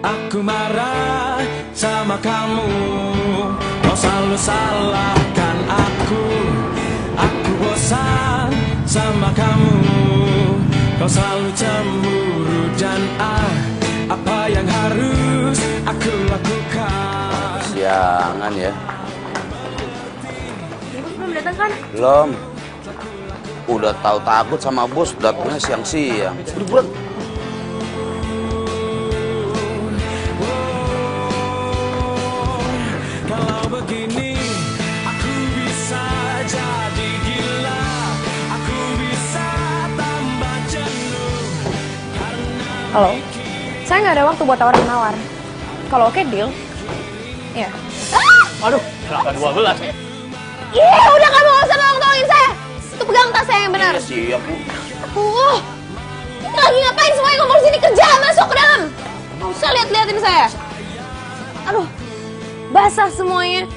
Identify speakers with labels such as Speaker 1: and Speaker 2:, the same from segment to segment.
Speaker 1: aku marah sama kamu. Kau selalu salahkan aku bosan sama kamu. Kau selalu cemburu dan apa yang harus aku lakukan.
Speaker 2: Siangan ya.
Speaker 3: Bos belum datang kan?
Speaker 2: Belum. Udah tahu takut sama bos, datangnya siang-siang. Udah bulan.
Speaker 1: Kalau begini aku bisa jadi gila. Aku bisa tambah jenuh.
Speaker 3: Halo, saya nggak ada waktu buat tawar-menawar. Kalau oke deal, ya.
Speaker 4: Aduh, kenapa 12?
Speaker 3: Iya, udah kamu nggak usah tolongin saya. Itu pegang tas saya yang benar.
Speaker 2: Iya siap bu.
Speaker 3: Ini lagi ngapain semuanya ngomong sini, kerja masuk ke dalam. Nggak usah liatin saya. Aduh, basah semuanya.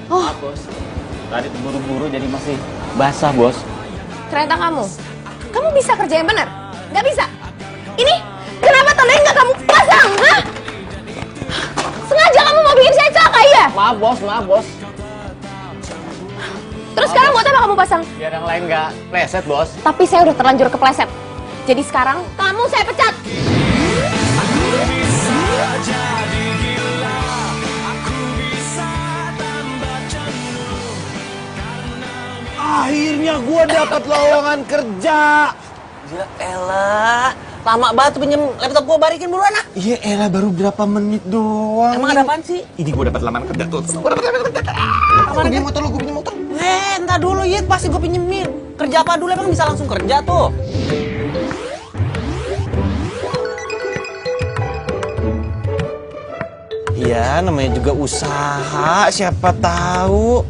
Speaker 4: Oh, bos. Tadi buru-buru jadi masih basah, bos.
Speaker 3: Ternyata kamu bisa kerja yang benar? Nggak bisa. Ini kenapa tandanya nggak kamu pasang? Hah? Sengaja kamu mau bikin saya celaka ya?
Speaker 4: Maaf, bos.
Speaker 3: Terus sekarang buat apa kamu pasang?
Speaker 4: Biar yang lain nggak reset, bos.
Speaker 3: Tapi saya udah terlanjur kepleset. Jadi sekarang kamu saya pecat.
Speaker 5: Akhirnya gue dapat lowongan kerja.
Speaker 6: Ya elah, lama banget tuh pinjem laptop gue, balikin buruan ah.
Speaker 5: Iya elah, baru berapa menit doang.
Speaker 6: Emang ada apaan sih?
Speaker 5: Ini gue dapat lamaran kerja tuh. Gue dapat lamaran kerja. Gue pinjem motor.
Speaker 6: Entar dulu ya, pasti gue pinjemin. Kerja apa dulu emang bisa langsung kerja tuh?
Speaker 5: Iya, namanya juga usaha, siapa tahu.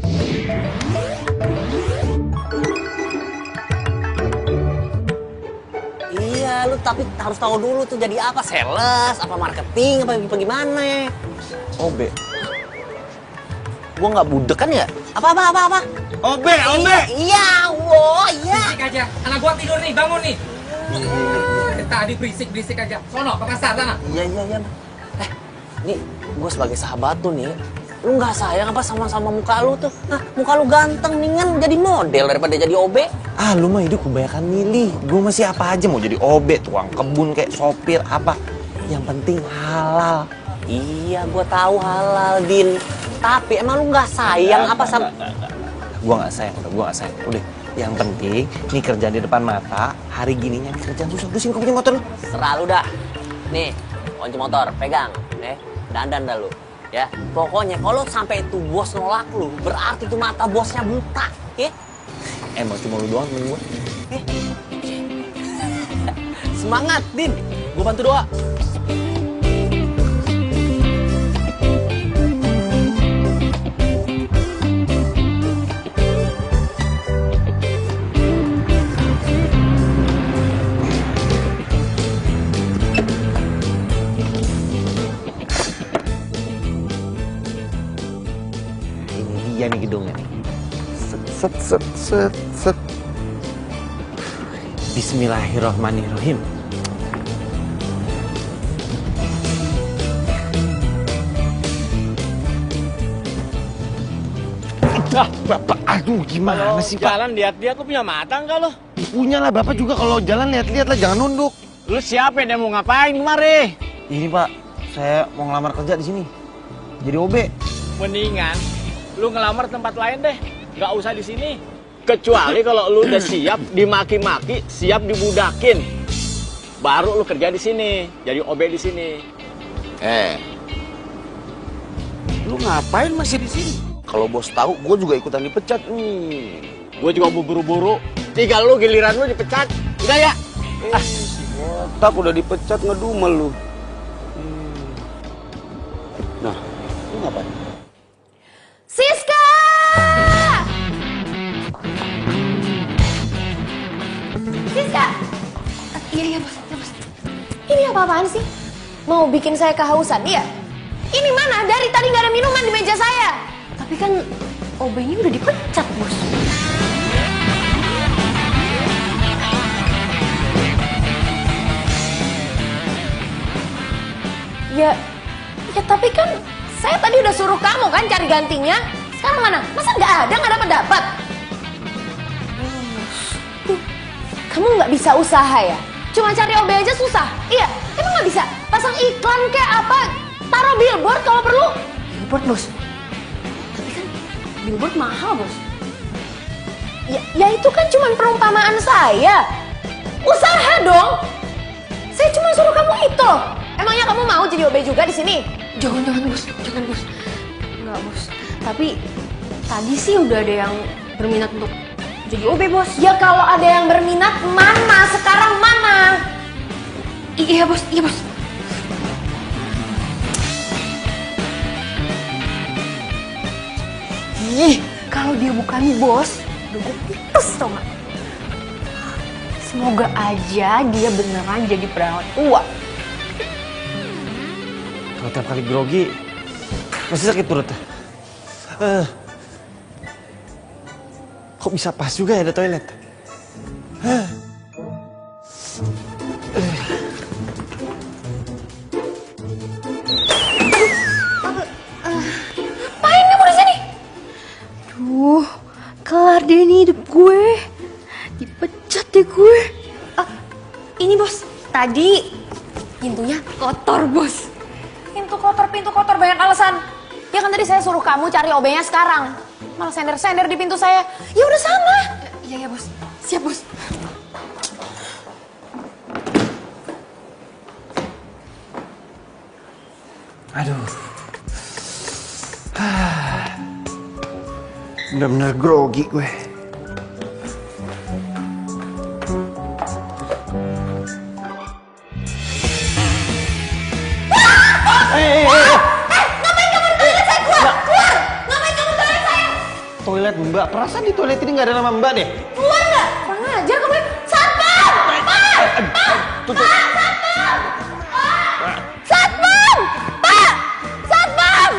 Speaker 6: Iya, lu tapi harus tahu dulu tuh jadi apa, sales, apa marketing, apa gimana ya?
Speaker 5: Obe.
Speaker 6: Gua nggak budek kan ya? Apa?
Speaker 5: Obe.
Speaker 6: Iya, wow, iya.
Speaker 7: Berisik aja, anak gua tidur nih, bangun nih. Tadi berisik aja. Sono ke pasar sana.
Speaker 6: Iya. Nih, gue sebagai sahabat tuh nih, lu nggak sayang apa sama muka lu tuh? Nah, muka lu ganteng, mendingan jadi model daripada jadi OB.
Speaker 5: Ah, lu mah hidup kebanyakan milih. Gue masih apa aja mau jadi obe, tukang kebun kayak sopir apa. Yang penting halal.
Speaker 6: Iya, gue tahu halal, Din. Tapi emang lu nggak sayang apa sama...
Speaker 5: Gue nggak sayang. Udah. Yang penting, nih kerjaan di depan mata. Hari gininya nih kerjaan susah. Lu sini kau punya motor lu.
Speaker 6: Serah lu dah. Nih, kunci motor, pegang. Dandan dah lu. Ya, pokoknya kalau sampai itu bos nolak lu, berarti itu mata bosnya buta. Ya?
Speaker 5: Emang cuma lu doang temen gue.
Speaker 6: Semangat, Din. Gue bantu doa.
Speaker 5: Iya nih gedungnya nih. Set. Bismillahirrahmanirrahim. Bapak, aduh gimana sih Pak?
Speaker 4: Jalan lihat-lihat, lu punya mata nggak lo?
Speaker 5: Punya lah Bapak juga, kalau jalan lihat-lihat lah, jangan nunduk.
Speaker 4: Lu siapa yang mau ngapain kemari?
Speaker 5: Ini Pak, saya mau ngelamar kerja di sini. Jadi OB.
Speaker 4: Mendingan lu ngelamar tempat lain deh, nggak usah di sini. Kecuali kalau lu udah siap dimaki-maki, siap dibudakin, baru lu kerja di sini, jadi OB di sini.
Speaker 2: Lu ngapain masih di sini? Kalau bos tahu, gue juga ikutan dipecat.
Speaker 4: Gue juga mau buru-buru. Tinggal lu giliran lu dipecat, udah ya?
Speaker 2: Otak udah dipecat ngedumel lu. Nah, lu ngapain?
Speaker 3: Siska! Siska! Iya, bos. Ini apa-apaan sih? Mau bikin saya kehausan, iya? Ini mana? Dari tadi nggak ada minuman di meja saya. Tapi kan OB-nya udah dipecat, bos. Ya tapi kan saya tadi udah suruh kamu kan cari gantinya. Sekarang mana? Masa nggak ada, nggak dapat? Tuh, kamu nggak bisa usaha ya? Cuma cari OB aja susah? Iya, emang nggak bisa? Pasang iklan kayak apa? Taruh billboard kalau perlu. Billboard, Bos? Tapi kan billboard mahal, Bos. Ya itu kan cuma perumpamaan saya. Usaha dong. Saya cuma suruh kamu itu. Emangnya kamu mau jadi OB juga di sini? Jangan Bos. Enggak, Bos. Tapi tadi sih udah ada yang berminat untuk jadi OB, Bos. Ya kalau ada yang berminat mana? Sekarang mana? Iya, Bos. Ih, kalau dia bukan Bos, udah gue pites tau gak? Semoga aja dia beneran jadi perawat tua.
Speaker 5: Kalau tiap kali grogi, masih sakit perut. Kok bisa pas juga ya ada toilet?
Speaker 3: Ngapain kamu di sini? Duh, kelar deh nih hidup gue. Dipecat deh gue. Ini Bos, tadi pintunya kotor, Bos. Pintu kotor banyak alasan. Ya kan tadi saya suruh kamu cari OB-nya sekarang. Malah sender-sender di pintu saya. Ya udah sana. Iya, Bos. Siap, Bos.
Speaker 5: Aduh. Bener-bener grogi gue. Toilet Mbak, perasaan di toilet ini nggak ada nama Mbak deh.
Speaker 3: Keluar nggak? Kurang ajar kamu. Satpam! Satpam! Pak! Satpam!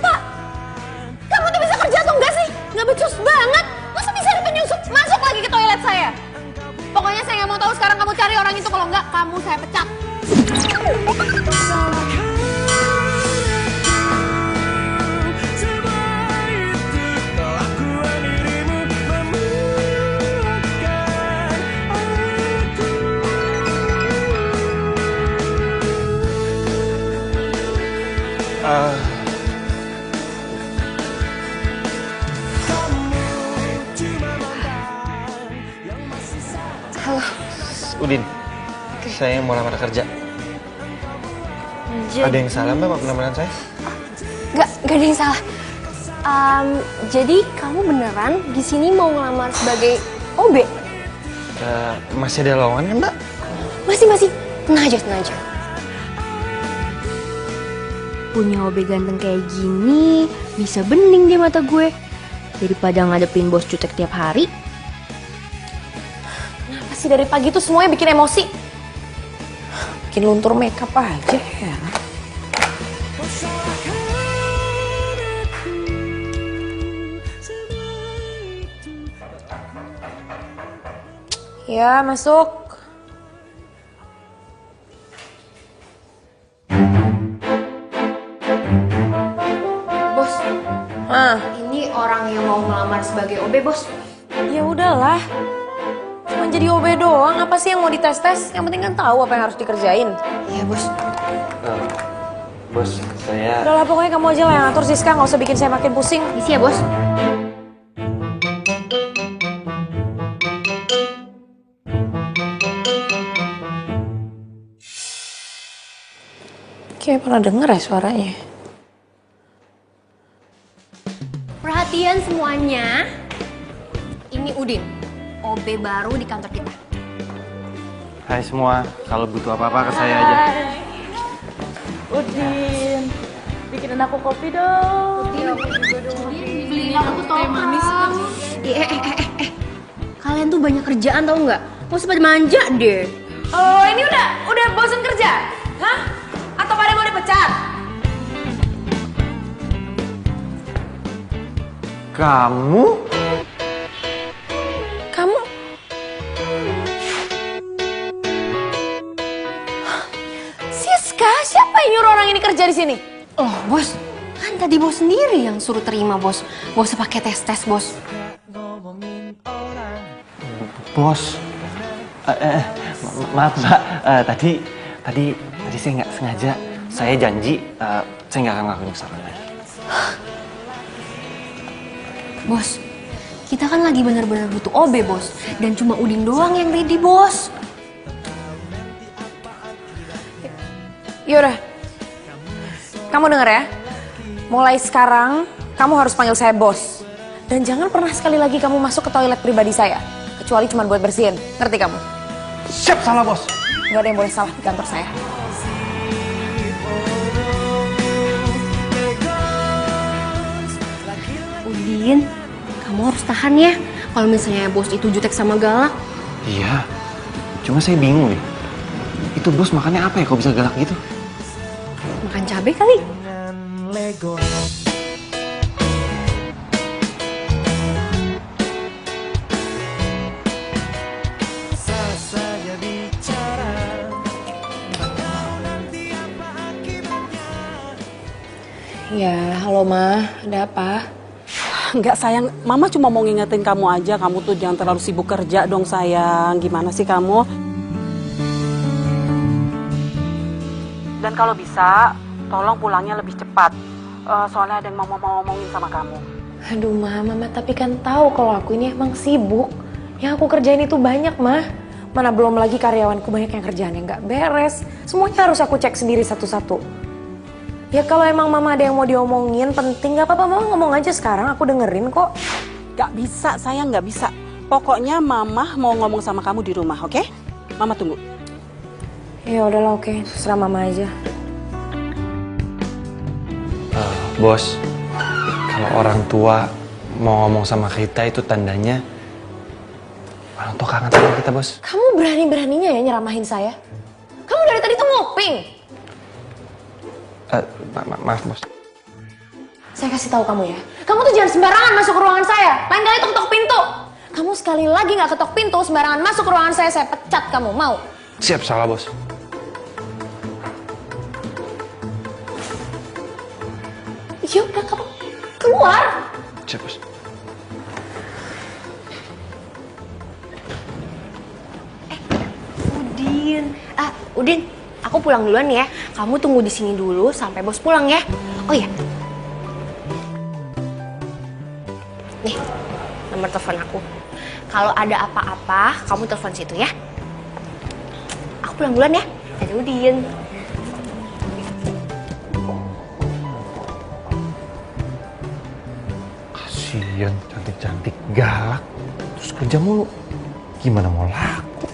Speaker 3: Pak! Kamu tuh bisa kerja atau enggak sih? Nggak becus banget. Masa bisa ada penyusup masuk lagi ke toilet saya? Pokoknya saya nggak mau tahu sekarang kamu cari orang itu. Kalau nggak, kamu saya pecat. Halo.
Speaker 5: Udin, saya mau lamar kerja. Ada yang salah Mbak penampilan saya?
Speaker 3: Gak ada yang salah. Jadi kamu beneran di sini mau ngelamar sebagai OB?
Speaker 5: Masih ada lowongan kan Mbak?
Speaker 3: Masih. Tenang aja. Punya OB ganteng kayak gini, bisa bening di mata gue. Daripada ngadepin bos jutek tiap hari. Kenapa sih dari pagi tuh semuanya bikin emosi? Bikin luntur makeup aja ya. Ya, masuk. Bos, ini orang yang mau ngelamar sebagai OB, Bos. Ya udahlah. Cuma jadi OB doang, apa sih yang mau dites-tes? Yang penting kan tahu apa yang harus dikerjain. Iya, Bos.
Speaker 5: Bos, saya...
Speaker 3: Udahlah, pokoknya kamu aja lah yang atur, Siska. Nggak usah bikin saya makin pusing. Isi ya, Bos. Kayak pernah denger ya suaranya. Perhatian semuanya. Ini Udin, OB baru di kantor kita.
Speaker 5: Hai semua, kalau butuh apa-apa ke saya aja.
Speaker 8: Udin, bikinin aku kopi dong.
Speaker 3: Udin, aku juga dong. Beliin aku teh manis. Kalian tuh banyak kerjaan tau nggak? Mau sempat manja deh. Oh, ini udah bosan kerja? Hah? Atau pada mau dipecat?
Speaker 5: Kamu?
Speaker 3: Kamu? kerja di sini? Oh, bos, kan tadi bos sendiri yang suruh terima, bos. Bos pakai tes, bos.
Speaker 5: Bos, maaf Mbak, tadi saya nggak sengaja. Saya janji, saya nggak akan ngelakuin kesalahan lagi.
Speaker 3: Bos, kita kan lagi benar-benar butuh OB, bos. Dan cuma Udin doang yang ready, bos. Yaudah, kamu denger ya. Mulai sekarang, kamu harus panggil saya bos. Dan jangan pernah sekali lagi kamu masuk ke toilet pribadi saya. Kecuali cuma buat bersihin. Ngerti kamu?
Speaker 5: Siap, salah bos.
Speaker 3: Gak ada yang boleh salah di kantor saya. Udin, kamu harus tahan ya. Kalau misalnya bos itu jutek sama galak.
Speaker 5: Iya, cuma saya bingung deh. Itu bos makannya apa ya kok bisa galak gitu?
Speaker 3: Makan cabai kali.
Speaker 1: Lego. Saja bicara.
Speaker 3: Ya, halo Ma, ada apa?
Speaker 8: Enggak sayang, Mama cuma mau ngingetin kamu aja. Kamu tuh jangan terlalu sibuk kerja dong sayang. Gimana sih kamu? Dan kalau bisa, tolong pulangnya lebih cepat. Soalnya ada yang mau ngomongin sama kamu.
Speaker 3: Aduh Mama tapi kan tahu kalau aku ini emang sibuk. Yang aku kerjain itu banyak, Mah. Mana belum lagi karyawanku banyak yang kerjaannya nggak beres. Semuanya harus aku cek sendiri satu-satu. Ya kalau emang Mama ada yang mau diomongin penting nggak apa-apa, Mama ngomong aja sekarang, aku dengerin kok.
Speaker 8: Gak bisa sayang, gak bisa. Pokoknya Mama mau ngomong sama kamu di rumah, oke? Mama tunggu.
Speaker 3: Ya udahlah, oke, terserah Mama aja.
Speaker 5: Bos, kalau orang tua mau ngomong sama kita itu tandanya orang tua kangen sama kita, bos.
Speaker 3: Kamu berani-beraninya ya nyeramahin saya? Kamu dari tadi tuh nguping.
Speaker 5: Maaf, bos.
Speaker 3: Saya kasih tahu kamu ya, kamu tuh jangan sembarangan masuk ke ruangan saya. Lain kali tuh ketok pintu. Kamu sekali lagi nggak ketok pintu, sembarangan masuk ke ruangan saya pecat kamu. Mau?
Speaker 5: Siap, salah, bos.
Speaker 3: Ya udah, kamu keluar.
Speaker 5: Siap, bos.
Speaker 3: Udin, aku pulang duluan ya. Kamu tunggu di sini dulu sampai bos pulang ya. Oh iya. Nih, nomor telepon aku. Kalau ada apa-apa, kamu telepon situ ya. Aku pulang duluan ya. Dadah Udin.
Speaker 5: Kasian, cantik-cantik galak. Terus kerja mulu. Gimana mau laku?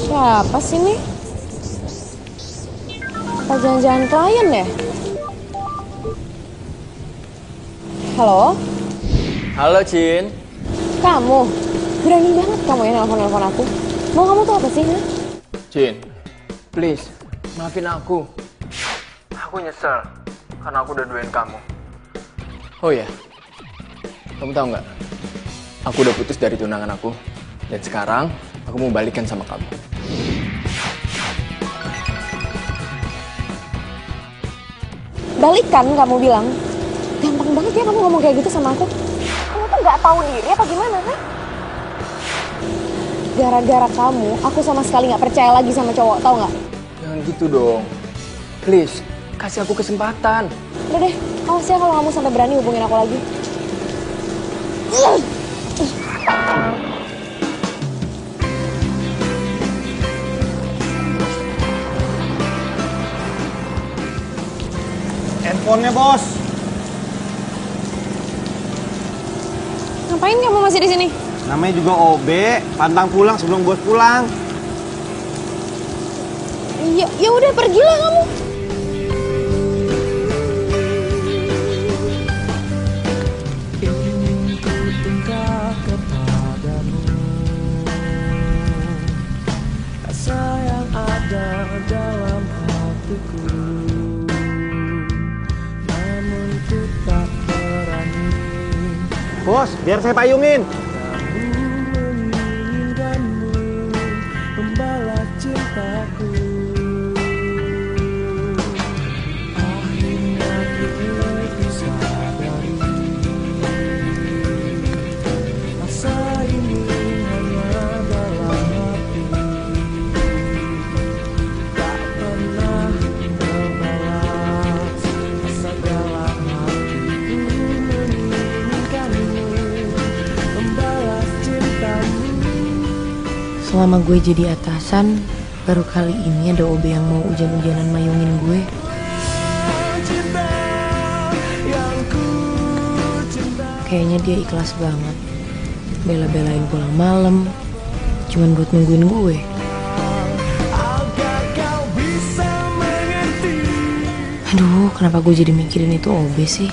Speaker 3: Siapa sih nih? Apa jangan-jangan klien ya? Halo?
Speaker 4: Halo, Cin.
Speaker 3: Kamu? Berani banget kamu ya nelfon-nelfon aku. Mau kamu tuh apa sih? Ha?
Speaker 4: Cin, please, maafin aku. Aku nyesel karena aku udah duain kamu. Oh ya, kamu tahu nggak? Aku udah putus dari tunangan aku. Dan sekarang aku mau balikan sama kamu.
Speaker 3: Balikan kamu bilang. Gampang banget ya kamu ngomong kayak gitu sama aku. Kamu tuh nggak tahu diri apa gimana, ha? Gara-gara kamu, aku sama sekali nggak percaya lagi sama cowok, tau nggak?
Speaker 4: Jangan gitu dong. Please, kasih aku kesempatan.
Speaker 3: Udah deh, awas ya kalau kamu sampai berani hubungin aku lagi.
Speaker 5: Handphonenya, bos.
Speaker 3: Ngapain kamu masih di sini?
Speaker 5: Namanya juga OB, pantang pulang sebelum bos pulang.
Speaker 3: Ya udah pergilah kamu.
Speaker 1: Rasa yang ada dalam hatiku, namun ku tak berani.
Speaker 5: Bos, biar saya payungin.
Speaker 3: Selama gue jadi atasan, baru kali ini ada OB yang mau hujan-hujanan mayungin gue. Kayaknya dia ikhlas banget. Bela-belain pulang malam, cuman buat nungguin gue. Aduh, kenapa gue jadi mikirin itu OB sih?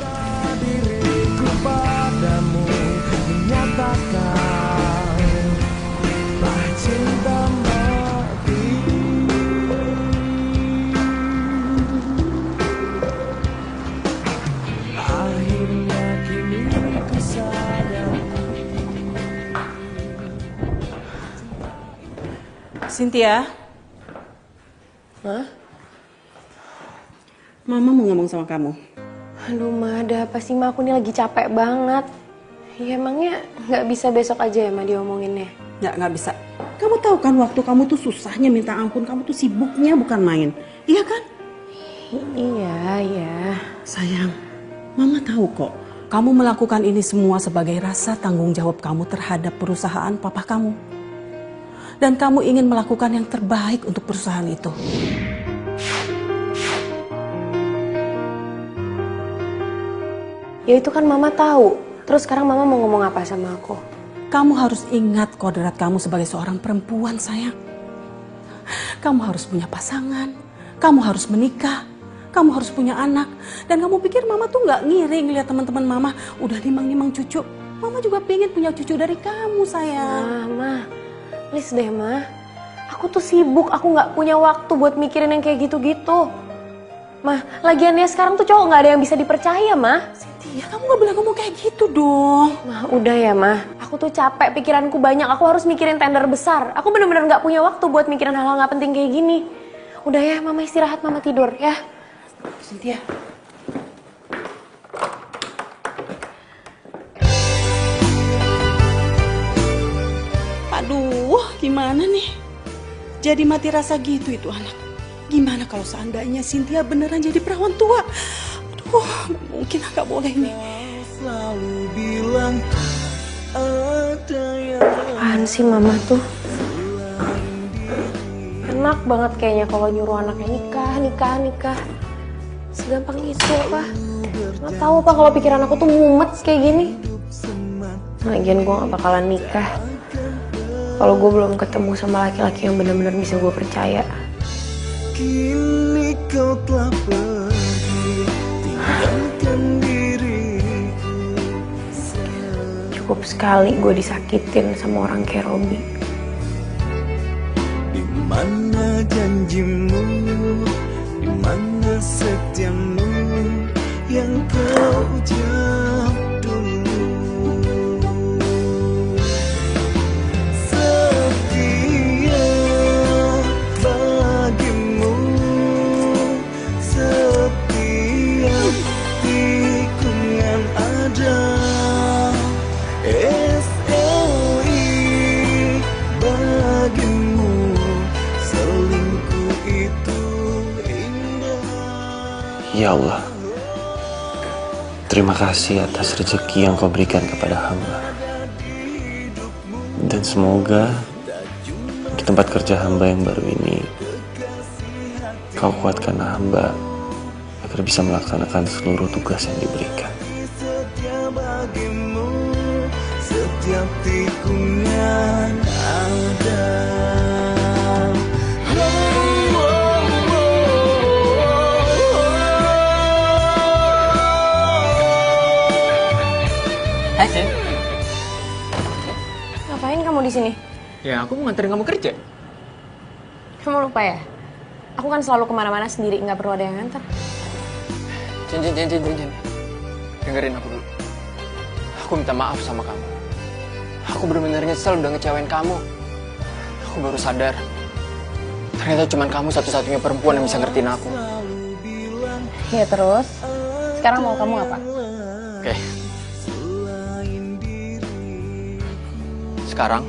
Speaker 8: Cynthia.
Speaker 3: Hah?
Speaker 8: Mama mau ngomong sama kamu.
Speaker 3: Aduh, Ma, ada apa sih, Ma? Aku ini lagi capek banget. Ya, emangnya nggak bisa besok aja ya, Ma, diomonginnya?
Speaker 8: Nggak bisa. Kamu tahu kan waktu kamu tuh susahnya minta ampun, kamu tuh sibuknya bukan main. Iya kan?
Speaker 3: Iya.
Speaker 8: Sayang, Mama tahu kok. Kamu melakukan ini semua sebagai rasa tanggung jawab kamu terhadap perusahaan papa kamu. Dan kamu ingin melakukan yang terbaik untuk perusahaan itu.
Speaker 3: Ya itu kan Mama tahu. Terus sekarang Mama mau ngomong apa sama aku?
Speaker 8: Kamu harus ingat kodrat kamu sebagai seorang perempuan, sayang. Kamu harus punya pasangan, kamu harus menikah, kamu harus punya anak. Dan kamu pikir Mama tuh nggak ngiri ngeliat teman-teman Mama udah nimang-nimang cucu. Mama juga pengen punya cucu dari kamu, sayang.
Speaker 3: Ma, please deh, Ma. Aku tuh sibuk, aku nggak punya waktu buat mikirin yang kayak gitu-gitu. Ma, lagiannya sekarang tuh cowok nggak ada yang bisa dipercaya, Ma.
Speaker 8: Cynthia, kamu nggak boleh ngomong kayak gitu dong.
Speaker 3: Ma, udah ya, Ma. Aku tuh capek, pikiranku banyak. Aku harus mikirin tender besar. Aku bener-bener nggak punya waktu buat mikirin hal-hal nggak penting kayak gini. Udah ya, Mama istirahat, Mama tidur ya.
Speaker 8: Cynthia. Aduh, gimana nih? Jadi mati rasa gitu itu anak. Gimana kalau seandainya Cynthia beneran jadi perawan tua? Aduh, mungkin nggak boleh nih.
Speaker 1: Selalu bilang ada yang
Speaker 3: Apaan sih Mama tuh? Enak banget kayaknya kalau nyuruh anaknya nikah. Segampang itu apa? Nggak tahu apa kalau pikiran aku tuh mumet kayak gini. Lagian gue gak bakalan nikah kalau gue belum ketemu sama laki-laki yang benar-benar bisa gue percaya.
Speaker 1: kini kau telah pergi, tinggalkan diriku.
Speaker 3: Cukup sekali gue disakitin sama orang kayak Robi.
Speaker 1: Di mana janjimu, di mana setiamu yang kau jawab dulu. Setia bagimu, setiap tikungan ada. SOI bagimu, selingkuh itu indah.
Speaker 5: Ya Allah, terima kasih atas rezeki yang kau berikan kepada hamba. Dan semoga di tempat kerja hamba yang baru ini, kau kuatkan hamba agar bisa melaksanakan seluruh tugas yang diberikan.
Speaker 1: Setia bagimu, setiap tikungan ada.
Speaker 4: Hai, Sin.
Speaker 3: Ngapain kamu di sini?
Speaker 4: Ya, aku mau nganterin kamu kerja.
Speaker 3: Kamu lupa ya? Aku kan selalu kemana-mana sendiri, nggak perlu ada yang nganter.
Speaker 4: Cin. Dengerin aku dulu. Aku minta maaf sama kamu. Aku benar-benar nyesel udah ngecewain kamu. Aku baru sadar. Ternyata cuma kamu satu-satunya perempuan yang bisa ngertiin aku.
Speaker 3: Ya terus? Sekarang mau kamu apa?
Speaker 4: Oke. Sekarang,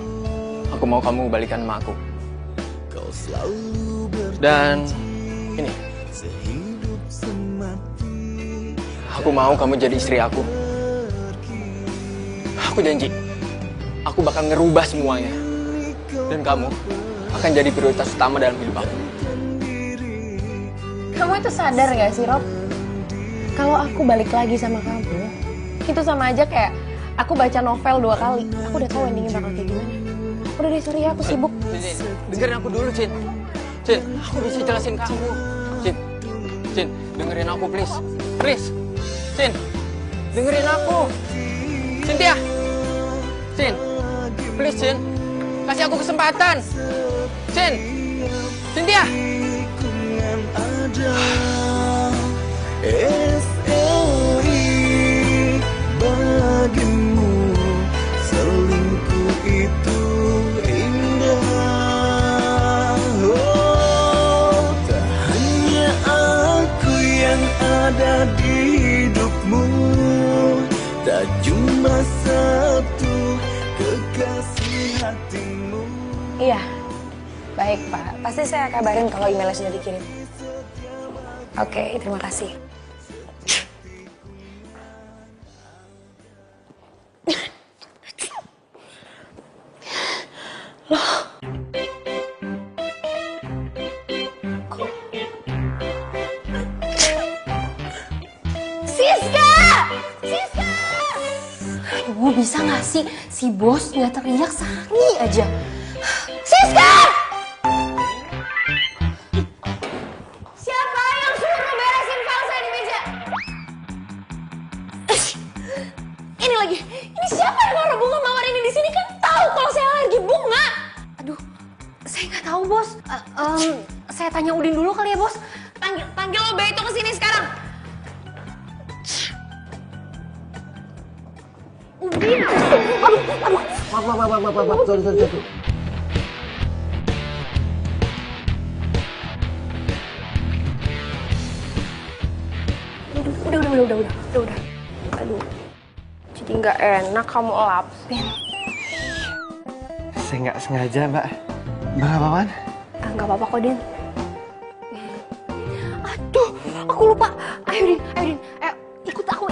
Speaker 4: aku mau kamu balikan sama aku. Dan ini, aku mau kamu jadi istri aku. Aku janji, aku bakal ngerubah semuanya. Dan kamu akan jadi prioritas utama dalam hidup aku.
Speaker 3: Kamu itu sadar gak sih, Rob? Kalau aku balik lagi sama kamu, itu sama aja kayak aku baca novel 2 kali. Aku udah tahu endingnya bakal kayak gimana. Udah deh, sorry ya, aku sibuk.
Speaker 4: Cin, dengerin aku dulu, Cin. Cin, aku bisa jelasin kamu. Cin, dengerin aku, please. Please. Cin, dengerin aku. Cynthia. Cin, please, Cin. Kasih aku kesempatan. Cin, Cynthia.
Speaker 1: Bagimu selingkuh itu indah. Oh, tak hanya aku yang ada di hidupmu, tak cuma satu kekasih hatimu.
Speaker 3: Iya, baik Pak. Pasti saya kabarin kalau emailnya sudah dikirim. Oke, terima kasih. Siska! Siska! Aduh, bisa gak sih si bos nggak teriak Sani aja? Siska! Siapa yang suruh beresin file saya di meja? Ini lagi, ini siapa yang naruh bunga mawar ini di sini? Kan tahu kalau saya alergi bunga. Aduh, saya nggak tahu bos. Saya tanya Udin dulu kali ya bos. Panggil Obe itu ke sini sekarang. Udin, aduh.
Speaker 2: Maaf, sorry.
Speaker 3: Udah. Aduh, jadi nggak enak kamu lapin.
Speaker 5: Saya nggak sengaja, Mbak. Mbak apa-apaan?
Speaker 3: Nggak apa-apa kok, Din. Aduh, aku lupa. Ayo, Din. Ayo, ikut aku.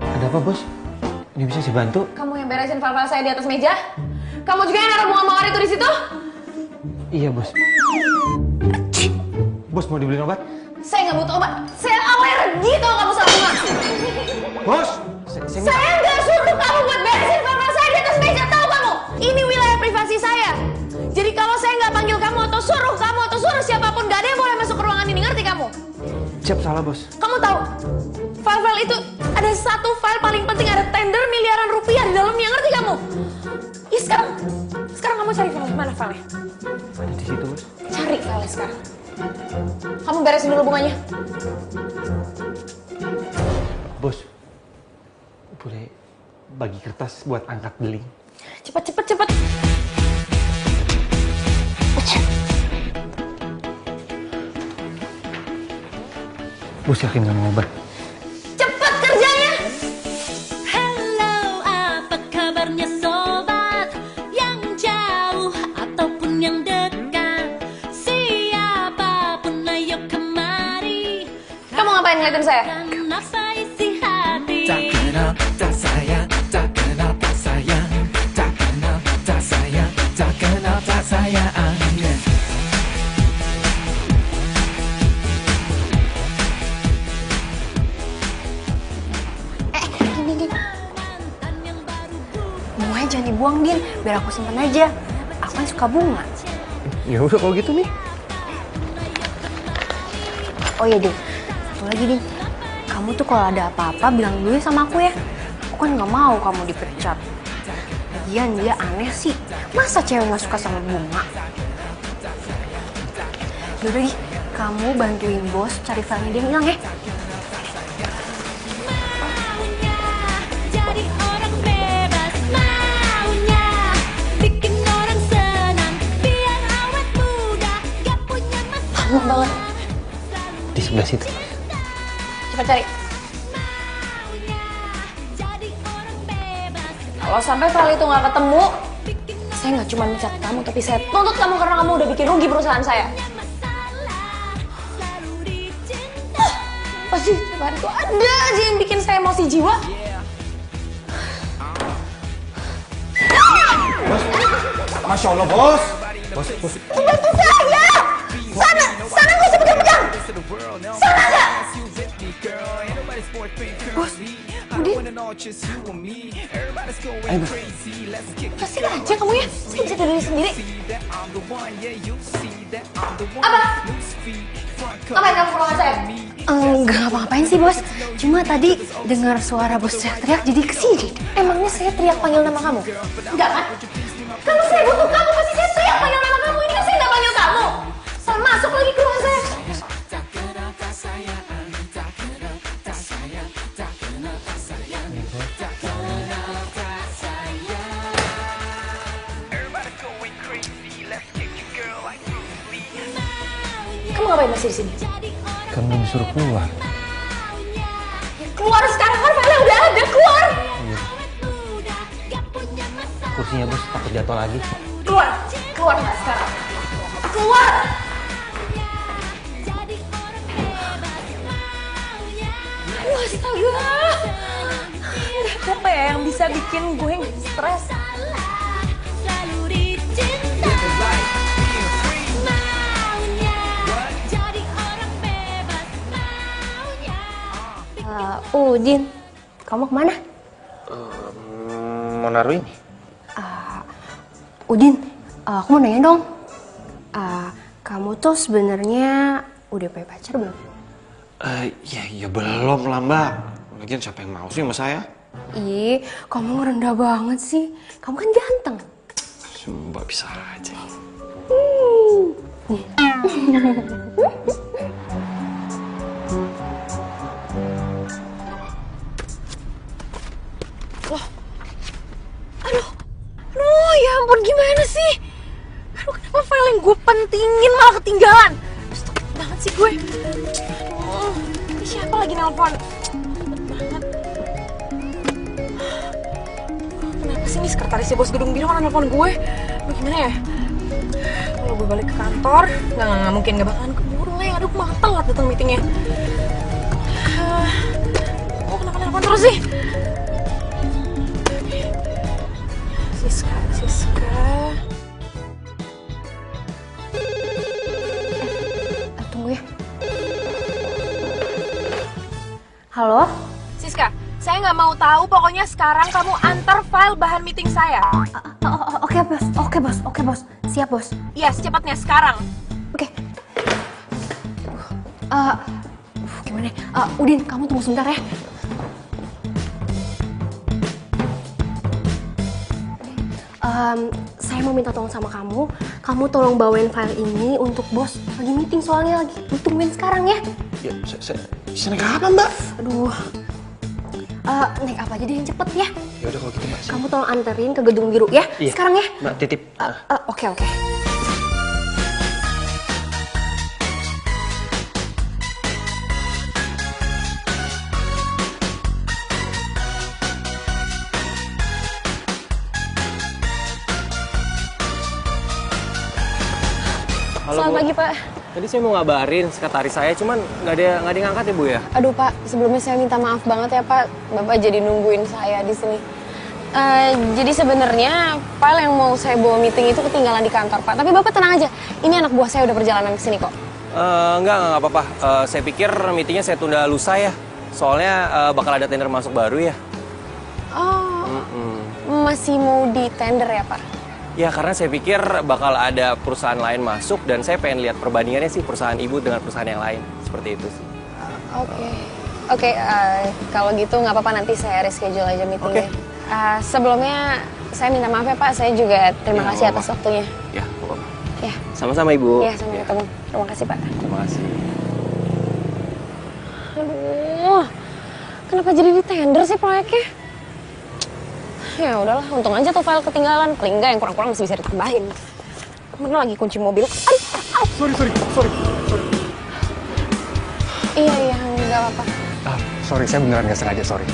Speaker 5: Ada apa, Bos? Ini bisa saya bantu?
Speaker 3: Kamu yang beresin file-file saya di atas meja? Kamu juga yang naruh bunga mawar itu di situ?
Speaker 5: Iya, Bos. Bos, mau dibeliin obat?
Speaker 3: Saya nggak butuh obat. Saya alergi tau kamu sama bunga.
Speaker 5: Bos!
Speaker 3: Saya nggak suruh kamu buat beresin file-file saya di atas meja, tahu kamu? Ini wilayah privasi saya. Jadi kalau saya nggak panggil kamu atau suruh siapapun, nggak ada yang boleh masuk ke ruangan ini, ngerti kamu?
Speaker 5: Siap, salah, Bos.
Speaker 3: Kamu tahu, file-file itu ada satu file paling penting, ada tender miliaran rupiah di dalamnya, ngerti kamu? Ya sekarang kamu cari file, mana filenya?
Speaker 5: Ada di situ, Bos.
Speaker 3: Cari file sekarang. Kamu beresin dulu bunganya.
Speaker 5: Bos, boleh bagi kertas buat angkat beling?
Speaker 3: Cepet.
Speaker 5: Bos yakin nggak mau obat?
Speaker 3: Cepet kerjanya!
Speaker 9: Halo, apa kabarnya sobat? Yang jauh ataupun yang dekat, siapapun ayo kemari.
Speaker 3: Kamu ngapain ngeliatin saya?
Speaker 9: Kenapa isi hati?
Speaker 1: Tak kenal, tak sayang, tak kenal, tak sayang, tak kenal, tak sayang, tak kenal, tak sayang.
Speaker 3: Bunganya jangan dibuang, Din. Biar aku simpen aja. Aku kan suka bunga.
Speaker 5: Ya udah kalau gitu nih.
Speaker 3: Oh iya, Din. Satu lagi, Din. Kamu tuh kalau ada apa-apa bilang dulu ya sama aku ya. Aku kan nggak mau kamu dipecat. Lagian dia aneh sih. Masa cewek nggak suka sama bunga? Yaudah, Di. Kamu bantuin bos cari filenya dia yang hilang ya.
Speaker 9: Maunya jadi orang bebas, maunya bikin orang senang, biar awet muda, gak punya masalah.
Speaker 3: Lama banget.
Speaker 5: Di sebelah situ.
Speaker 3: Cepat cari.
Speaker 9: Jadi orang bebas.
Speaker 3: Kalau sampai file itu nggak ketemu, saya nggak cuma mencat kamu, tapi saya tuntut kamu karena kamu udah bikin rugi perusahaan saya. Apa sih cobaan itu ada aja yang bikin saya emosi jiwa.
Speaker 10: Masya Allah, bos. Bos.
Speaker 3: Bantu saya! Sana nggak usah pegang-pegang! Sana nggak! Bos, Udin. Kasih aja kamu ya, saya bisa tidur sendiri. Apa yang kamu perlu saya? Enggak ngapa-ngapain sih bos, cuma tadi dengar suara bos teriak-teriak jadi kesini. Emangnya saya teriak panggil nama kamu? Enggak kan? Kalau saya butuh kamu pasti saya teriak panggil nama kamu. Ini kan saya nggak panggil kamu. Saya masuk lagi ke rumah saya. Kamu ngapain masih di sini?
Speaker 10: Kan belum disuruh keluar.
Speaker 3: Keluar sekarang kan filenya udah ada, keluar!
Speaker 10: Kursinya bos takut jatuh lagi.
Speaker 3: Keluar nggak sekarang? Keluar! Aduh astaga! Apa ya yang bisa bikin gue stres?
Speaker 9: Selalu dicinta maunya jadi orang bebas maunya.
Speaker 3: Udin, kamu kemana?
Speaker 5: Mau naruh ini?
Speaker 3: Udin, aku mau nanya dong. Kamu tuh sebenarnya udah punya pacar belum?
Speaker 5: Ya belum lah mbak. Lagian siapa yang mau sih sama saya?
Speaker 3: Ih, kamu rendah banget sih. Kamu kan ganteng.
Speaker 5: Mbak bisa aja.
Speaker 3: Aduh, ya ampun gimana sih? Aduh, kenapa file yang gue pentingin malah ketinggalan? Stupid banget sih gue. Aduh, ini siapa lagi nelpon? Stupid banget. Kenapa sih nih sekretarisnya bos gedung biru malah nelpon gue? Aduh, gimana ya? Kalau gue balik ke kantor, nggak mungkin nggak bakalan keburu lah. Aduh, mah telat datang meetingnya. Oh, kenapa nelpon terus sih? Siska. Tunggu ya. Halo? Siska, saya nggak mau tahu. Pokoknya sekarang kamu antar file bahan meeting saya. Oke bos. Siap bos. Iya, secepatnya sekarang. Oke. Gimana? Udin, kamu tunggu sebentar ya. Saya mau minta tolong sama kamu. Kamu tolong bawain file ini untuk bos. Lagi meeting soalnya, lagi ditungguin sekarang ya.
Speaker 5: Ya, saya naik apa mbak?
Speaker 3: Aduh. Naik apa aja deh yang cepet ya.
Speaker 5: Ya udah kalau gitu mbak.
Speaker 3: Kamu tolong anterin ke gedung biru ya.
Speaker 5: Iya.
Speaker 3: Sekarang ya.
Speaker 5: Mbak titip.
Speaker 3: Oke.
Speaker 6: Halo,
Speaker 3: Selamat
Speaker 6: Bu.
Speaker 3: pagi Pak.
Speaker 6: Tadi saya mau ngabarin sekretaris saya, cuman nggak ada yang ngangkat ya Bu ya?
Speaker 3: Aduh Pak, sebelumnya saya minta maaf banget ya Pak. Bapak jadi nungguin saya di sini. Jadi sebenarnya file yang mau saya bawa meeting itu ketinggalan di kantor Pak. Tapi Bapak tenang aja, ini anak buah saya udah perjalanan ke sini kok.
Speaker 6: Enggak apa-apa. Saya pikir meetingnya saya tunda lusa ya. Soalnya bakal ada tender masuk baru ya.
Speaker 3: Oh, masih mau di tender ya Pak?
Speaker 6: Ya karena saya pikir bakal ada perusahaan lain masuk dan saya pengen lihat perbandingannya sih perusahaan ibu dengan perusahaan yang lain. Seperti itu sih. Oke,
Speaker 3: kalau gitu nggak apa-apa, nanti saya reschedule aja meetingnya. Sebelumnya saya minta maaf ya Pak, saya juga terima kasih atas waktunya.
Speaker 6: Ya, apa-apa.
Speaker 3: Ya.
Speaker 6: Sama-sama Ibu.
Speaker 3: Ya, sampai ketemu. Terima kasih Pak.
Speaker 6: Terima kasih.
Speaker 3: Aduh, kenapa jadi di tender sih proyeknya? Ya udahlah, untung aja tuh file ketinggalan. Paling enggak yang kurang-kurang masih bisa ditambahin. Mana lagi kunci mobil? Aduh.
Speaker 10: Sorry.
Speaker 3: Iya, nggak apa-apa.
Speaker 10: Sorry, saya beneran nggak sengaja, sorry.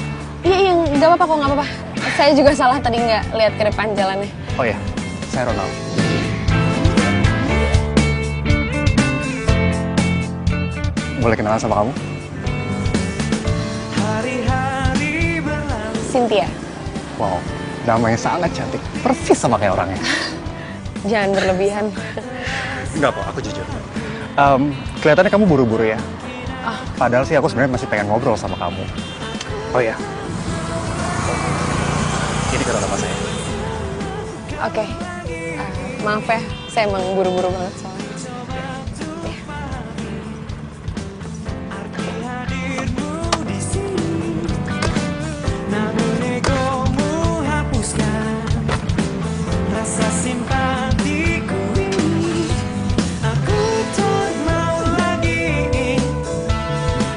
Speaker 3: Iya, nggak apa-apa kok, nggak apa-apa. Saya juga salah tadi nggak lihat ke depan jalannya.
Speaker 10: Oh ya, saya Ronald. Boleh kenalan sama kamu?
Speaker 3: Cynthia.
Speaker 10: Wow, namanya sangat cantik. Persis sama kayak orangnya.
Speaker 3: Jangan berlebihan.
Speaker 10: Enggak kok, aku jujur. Kelihatannya kamu buru-buru ya. Padahal sih aku sebenarnya masih pengen ngobrol sama kamu. Oh ya. Ini kado nama saya.
Speaker 3: Oke. Maaf ya, saya emang buru-buru banget soalnya.
Speaker 1: Namun egomu hapuskan rasa simpatiku ini. Aku tak mau lagi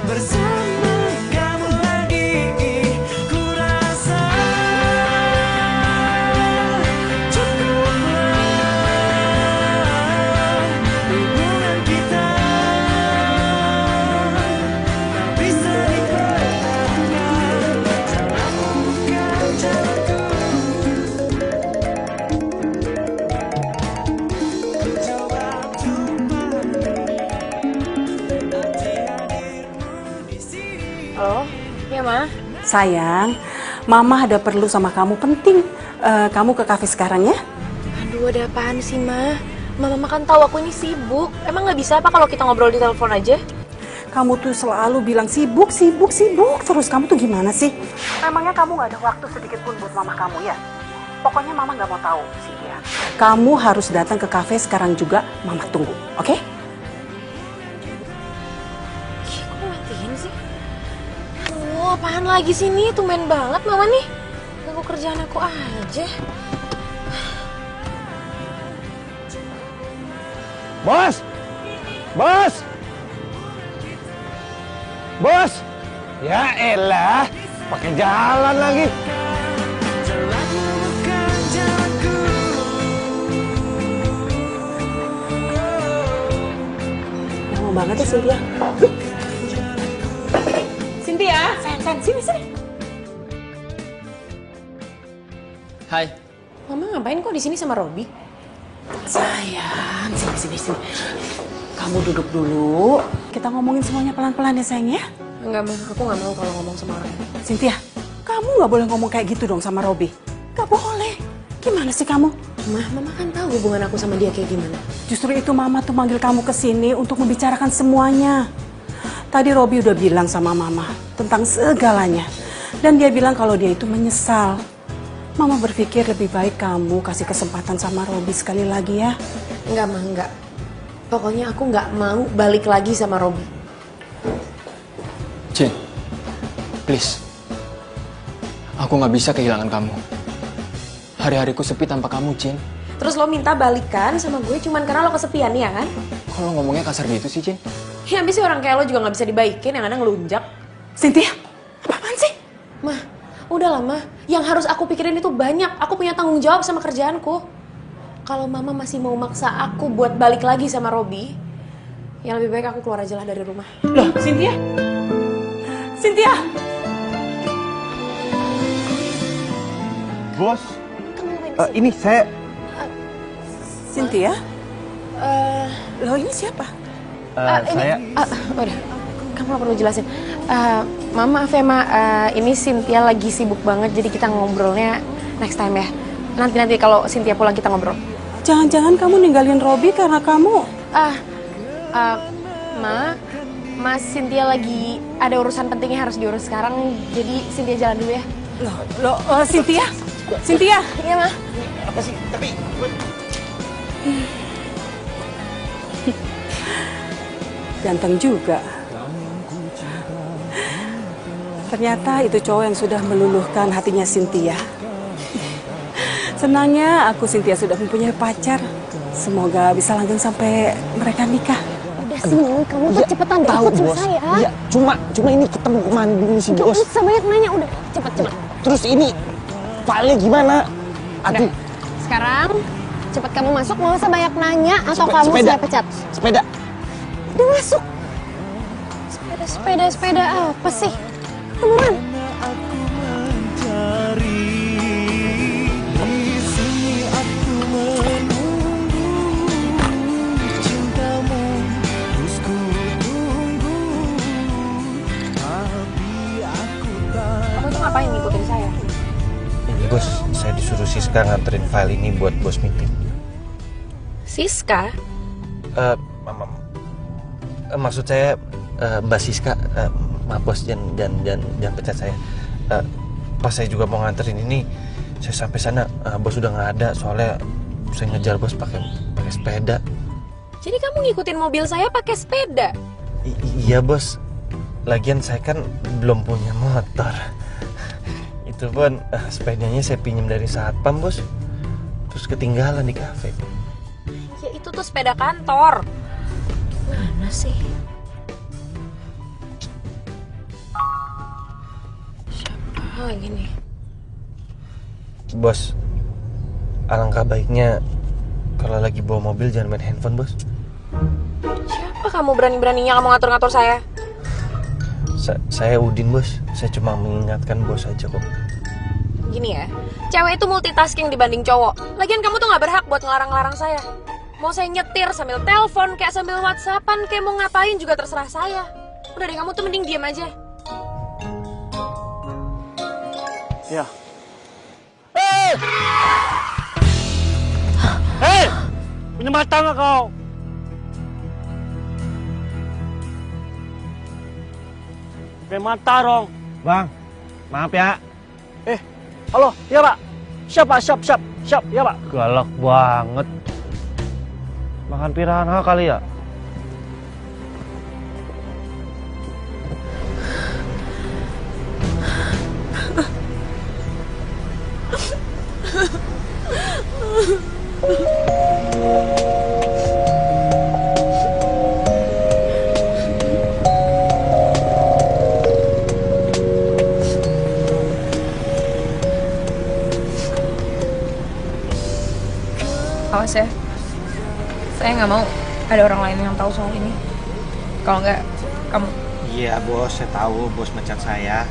Speaker 1: bersama kamu lagi. Ku rasa cukuplah hubungan kita. Tak bisa dipertahankan. Bukan jalanku. Coba untuk pahami arti hadirmu di sini.
Speaker 3: Halo? Iya, Ma?
Speaker 8: Sayang, Mama ada perlu sama kamu penting. Kamu ke kafe sekarang ya?
Speaker 3: Aduh, ada apaan sih, Ma? Mama kan tahu aku ini sibuk. Emang nggak bisa apa kalau kita ngobrol di telepon aja?
Speaker 8: Kamu tuh selalu bilang sibuk terus. Kamu tuh gimana sih? Memangnya kamu nggak ada waktu sedikit pun buat mama kamu ya? Pokoknya mama nggak mau tahu sih ya. Kamu harus datang ke kafe sekarang juga. Mama tunggu, oke?
Speaker 3: Ih, kok matiin sih? Aduh, apaan lagi sih nih? Tumben banget Mama nih. Ganggu kerjaan aku aja.
Speaker 10: Bos! Bos! Bos! Ya elah, pakai jalan lagi.
Speaker 1: Jalanmu bukan jalanku.
Speaker 8: Lama banget ya Cynthia. Cynthia, sayang, sini.
Speaker 4: Hai.
Speaker 3: Mama ngapain kok di sini sama Robi?
Speaker 8: Sayang, sini. Kamu duduk dulu. Kita ngomongin semuanya pelan-pelan ya sayang ya.
Speaker 3: Enggak, Ma. Aku nggak mau kalau ngomong sama orang.
Speaker 8: Cynthia, kamu nggak boleh ngomong kayak gitu dong sama Robi. Gak boleh. Gimana sih kamu?
Speaker 3: Mama kan tahu hubungan aku sama dia kayak gimana.
Speaker 8: Justru itu Mama tuh manggil kamu ke sini untuk membicarakan semuanya. Tadi Robi udah bilang sama Mama tentang segalanya. Dan dia bilang kalau dia itu menyesal. Mama berpikir lebih baik kamu kasih kesempatan sama Robi sekali lagi ya.
Speaker 3: Enggak, Ma, enggak. Pokoknya aku nggak mau balik lagi sama Robi.
Speaker 11: Cin, please. Aku nggak bisa kehilangan kamu. Hari-hariku sepi tanpa kamu, Cin.
Speaker 3: Terus lo minta balikan sama gue cuman karena lo kesepian ya kan?
Speaker 11: Kalau ngomongnya kasar gitu sih, Cin?
Speaker 3: Ya habis sih orang kayak lo juga nggak bisa dibaikin, yang ada ngelunjak.
Speaker 8: Cynthia, apaan sih?
Speaker 3: Mah, udahlah Mah. Yang harus aku pikirin itu banyak. Aku punya tanggung jawab sama kerjaanku. Kalau Mama masih mau maksa aku buat balik lagi sama Robi, yang lebih baik aku keluar aja lah dari rumah.
Speaker 8: Loh, Cynthia? Cynthia!
Speaker 10: Bos, ini saya...
Speaker 8: Cynthia? Loh ini siapa?
Speaker 10: Saya...
Speaker 3: Udah, kamu gak perlu jelasin. Mama, maaf ya Ma, ini Cynthia lagi sibuk banget, jadi kita ngobrolnya next time ya. Nanti kalau Cynthia pulang kita ngobrol.
Speaker 8: Jangan-jangan kamu ninggalin Robi karena kamu...
Speaker 3: Mas Cynthia lagi ada urusan pentingnya harus diurus sekarang, jadi Cynthia jalan dulu ya.
Speaker 8: Loh, Cynthia? Cynthia?
Speaker 3: Iya, Ma.
Speaker 10: Apa sih? Tapi...
Speaker 8: Ganteng juga. Ternyata itu cowok yang sudah meluluhkan hatinya Cynthia. Senangnya aku Cynthia sudah mempunyai pacar. Semoga bisa langgeng sampai mereka nikah.
Speaker 3: Udah sini, kamu tuh cepetan deh ikut sama saya.
Speaker 10: Iya, cuma ini kita mau kemana dulu sih, Bos?
Speaker 3: Gak usah banyak nanya, udah cepet.
Speaker 10: Terus ini filenya gimana? Aduh.
Speaker 3: Udah. Sekarang cepet kamu masuk, nggak usah banyak nanya atau kamu
Speaker 10: sepeda.
Speaker 3: saya pecat.
Speaker 10: Sepeda.
Speaker 3: Udah masuk. Sepeda apa sih? Beneran.
Speaker 1: Aku mencari di sini, aku menunggu cintamu, terus ku tunggu, tapi aku tak.
Speaker 3: Kamu tuh ngapain ngikutin saya?
Speaker 12: bos, saya disuruh Siska nganterin file ini buat bos meeting.
Speaker 3: Siska?
Speaker 12: Maksud saya Mbak Siska, maaf bos, jangan pecat saya. Pas saya juga mau nganterin ini, saya sampai sana bos udah nggak ada, soalnya saya ngejar bos pakai sepeda.
Speaker 3: Jadi kamu ngikutin mobil saya pakai sepeda?
Speaker 12: Iya bos, lagian saya kan belum punya motor. Itu pun sepedanya saya pinjam dari satpam bos, terus ketinggalan di kafe.
Speaker 3: Ya itu tuh sepeda kantor. Mana sih? Siapa lagi nih?
Speaker 12: Bos, alangkah baiknya kalau lagi bawa mobil jangan main handphone bos.
Speaker 3: Siapa kamu berani-beraninya kamu ngatur-ngatur saya?
Speaker 12: Saya Udin bos, saya cuma mengingatkan bos aja kok.
Speaker 3: Gini ya, cewek itu multitasking dibanding cowok. Lagian kamu tuh gak berhak buat ngelarang-larang saya. Mau saya nyetir sambil telepon, kayak sambil whatsappan, kayak mau ngapain juga terserah saya. Udah deh, kamu tuh mending diem aja.
Speaker 4: Ya. Hei! Punya mata nggak kau? Punya mata dong.
Speaker 12: Bang, maaf ya.
Speaker 4: Halo, iya pak. Siap, ya pak.
Speaker 12: Galak banget. Makan piranha kali ya?
Speaker 3: Awas ya, saya nggak mau ada orang lain yang tahu soal ini. Kalau nggak, kamu.
Speaker 12: Iya bos, saya tahu bos mecat saya.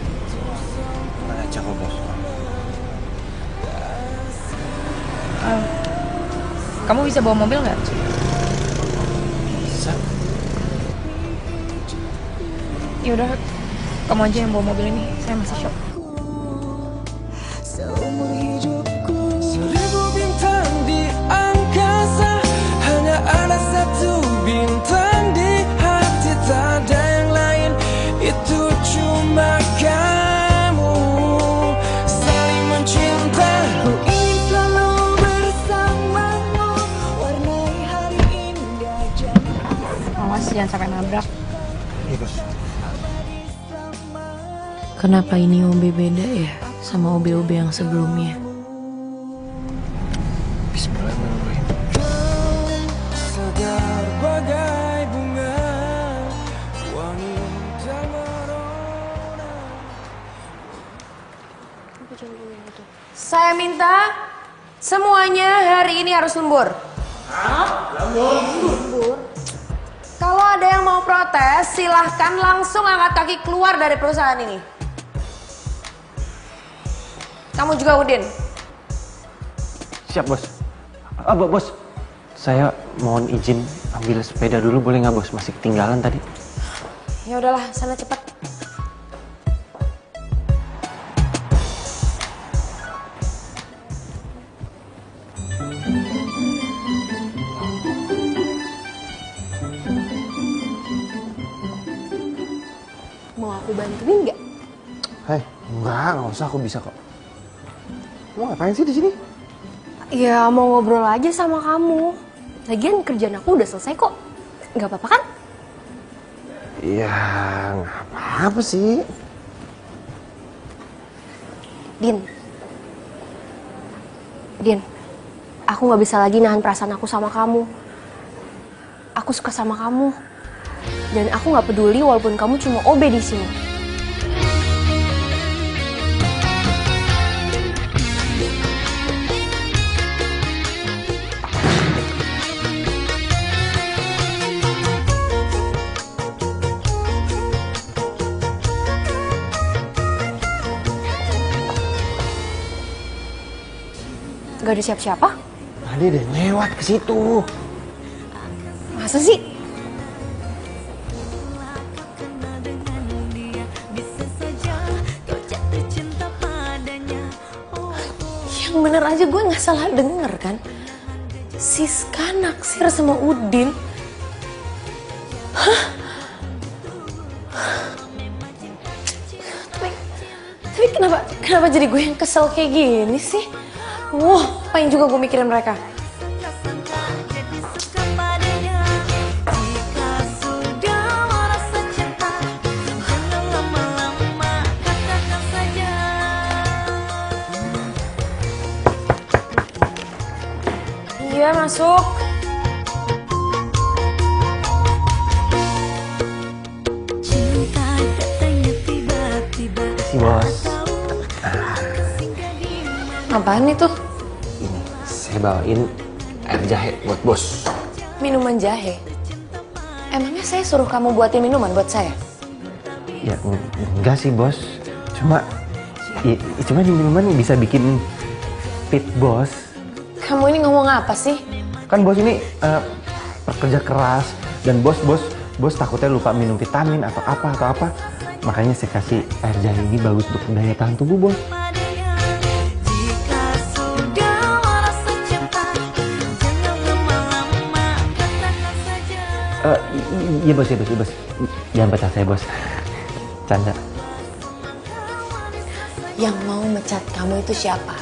Speaker 12: Tenang aja kok bos.
Speaker 3: Kamu bisa bawa mobil nggak?
Speaker 12: Bisa.
Speaker 3: Ya udah, kamu aja yang bawa mobil ini. Saya masih shock.
Speaker 1: Seumur hidupku 1000 bintang di angkasa, hanya ada satu bintang di hati, tak ada yang lain, itu cuma kamu. Saling mencinta, ku ingin selalu bersamamu, warnai hari indah jadi.
Speaker 3: Awas jangan sampai nabrak.
Speaker 12: Iya bos.
Speaker 3: Kenapa ini OB beda ya sama OB-OB yang sebelumnya?
Speaker 12: Bismillahirrahmanirrahim.
Speaker 1: Segar bagai bunga, wangi dan merona.
Speaker 3: Saya minta semuanya hari ini harus lembur. Lembur? Kalau ada yang mau protes, silahkan langsung angkat kaki keluar dari perusahaan ini. Kamu juga Udin.
Speaker 5: Siap bos. Bos, saya mohon izin ambil sepeda dulu boleh nggak bos? Masih ketinggalan tadi.
Speaker 3: Ya udahlah, sana cepat. Mau aku bantuin nggak?
Speaker 5: Hei, nggak usah, aku bisa kok. Mau ngapain sih di sini?
Speaker 3: Ya mau ngobrol aja sama kamu. Lagian kerjaan aku udah selesai kok. Nggak apa-apa kan?
Speaker 5: Ya, nggak apa-apa sih.
Speaker 3: Din, aku nggak bisa lagi nahan perasaan aku sama kamu. Aku suka sama kamu. Dan aku nggak peduli walaupun kamu cuma OB di sini. Gak ada siapa-siapa?
Speaker 5: Tadi deh lewat ke situ.
Speaker 3: Masa sih? Yang bener aja gue nggak salah denger kan? Siska naksir sama Udin. Hah? Tapi kenapa jadi gue yang kesel kayak gini sih? Wah, paling juga gue mikirin mereka. Iya, masuk.
Speaker 12: Si bos.
Speaker 3: Apaan itu?
Speaker 12: Ini saya bawain air jahe buat bos.
Speaker 3: Minuman jahe? Emangnya saya suruh kamu buatin minuman buat saya?
Speaker 12: Ya enggak sih bos. Cuma ini minuman bisa bikin fit bos.
Speaker 3: Kamu ini ngomong apa sih?
Speaker 12: Kan bos ini pekerja keras dan bos takutnya lupa minum vitamin atau apa. Makanya saya kasih air jahe ini bagus untuk daya tahan tubuh bos. Iya bos. Jangan pecat saya bos. Canda.
Speaker 3: Yang mau mecat kamu itu siapa?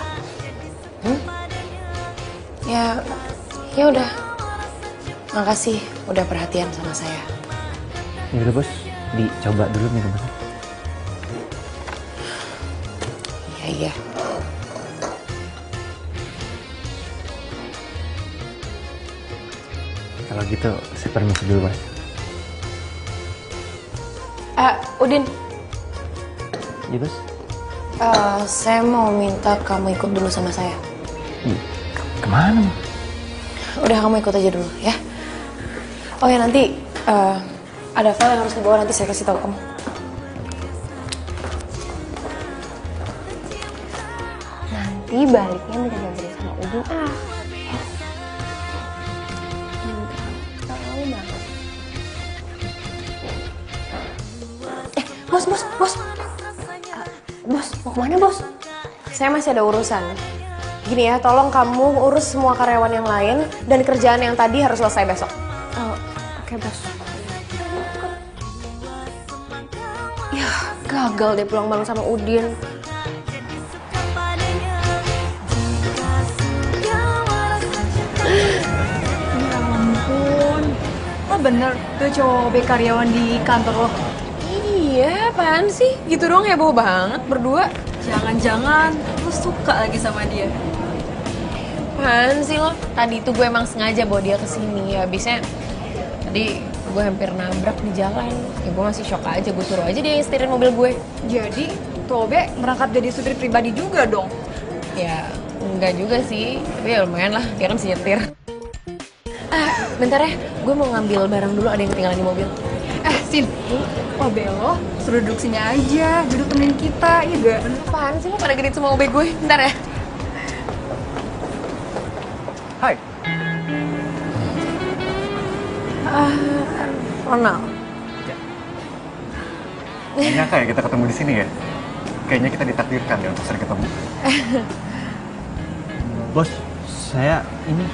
Speaker 3: Ya udah. Makasih udah perhatian sama saya.
Speaker 12: Ya udah bos, dicoba dulu minumannya.
Speaker 3: Iya.
Speaker 12: Kalau gitu saya permisi dulu bos.
Speaker 3: Udin.
Speaker 12: Iya bos.
Speaker 3: Saya mau minta kamu ikut dulu sama saya.
Speaker 12: Kemana?
Speaker 3: Udah, kamu ikut aja dulu ya. Oh ya, nanti ada file yang harus dibawa, nanti saya kasih tahu kamu. Nanti baliknya minta dianterin sama Udin. Tahu banget. Bos. Bos, mau kemana bos? Saya masih ada urusan. Gini ya, tolong kamu urus semua karyawan yang lain dan kerjaan yang tadi harus selesai besok. Oke, bos. Ya, gagal deh pulang bareng sama Udin.
Speaker 13: Ya ampun, lo bener tuh cowok karyawan di kantor lo?
Speaker 3: Iya, apaan sih? Gitu doang heboh banget berdua.
Speaker 13: Jangan-jangan lo suka lagi sama dia?
Speaker 3: Apaan sih lo? Tadi itu gue emang sengaja bawa dia kesini. Habisnya tadi gue hampir nabrak di jalan. Ya gue masih shock aja, gue suruh aja dia yang setirin mobil gue.
Speaker 13: Jadi Tobe merangkap jadi supir pribadi juga dong?
Speaker 3: Ya enggak juga sih, tapi ya lumayan lah, dia kan si nyetir. Bentar ya, gue mau ngambil barang dulu, ada yang ketinggalan di mobil.
Speaker 13: Sin, Obe lo suruh duduk sini aja, duduk temenin kita, iya gak?
Speaker 3: Apaan sih lo pada genit semua Obe gue? Bentar ya.
Speaker 10: Hai.
Speaker 3: Ronald.
Speaker 10: Gak nyangka ya kita ketemu di sini ya. Kayaknya kita ditakdirkan ya untuk sering ketemu.
Speaker 12: Bos, saya ini.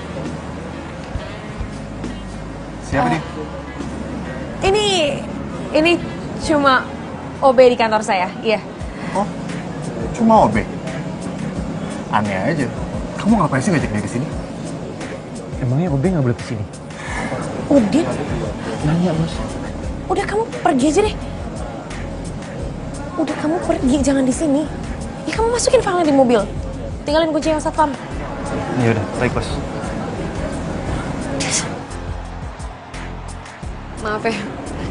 Speaker 10: Siapa nih?
Speaker 3: Ini cuma OB di kantor saya, iya.
Speaker 10: Oh, cuma OB? Aneh aja. Kamu ngapain sih ngajak dia ke sini?
Speaker 12: Emangnya OB nggak boleh kesini?
Speaker 3: Udin?
Speaker 12: Nanya bos.
Speaker 3: Udah, kamu pergi aja deh. Udah, kamu pergi, jangan di sini. Ya kamu masukin filenya di mobil. Tinggalin kunci yang satpam.
Speaker 12: Ya udah, baik bos.
Speaker 3: Maaf ya,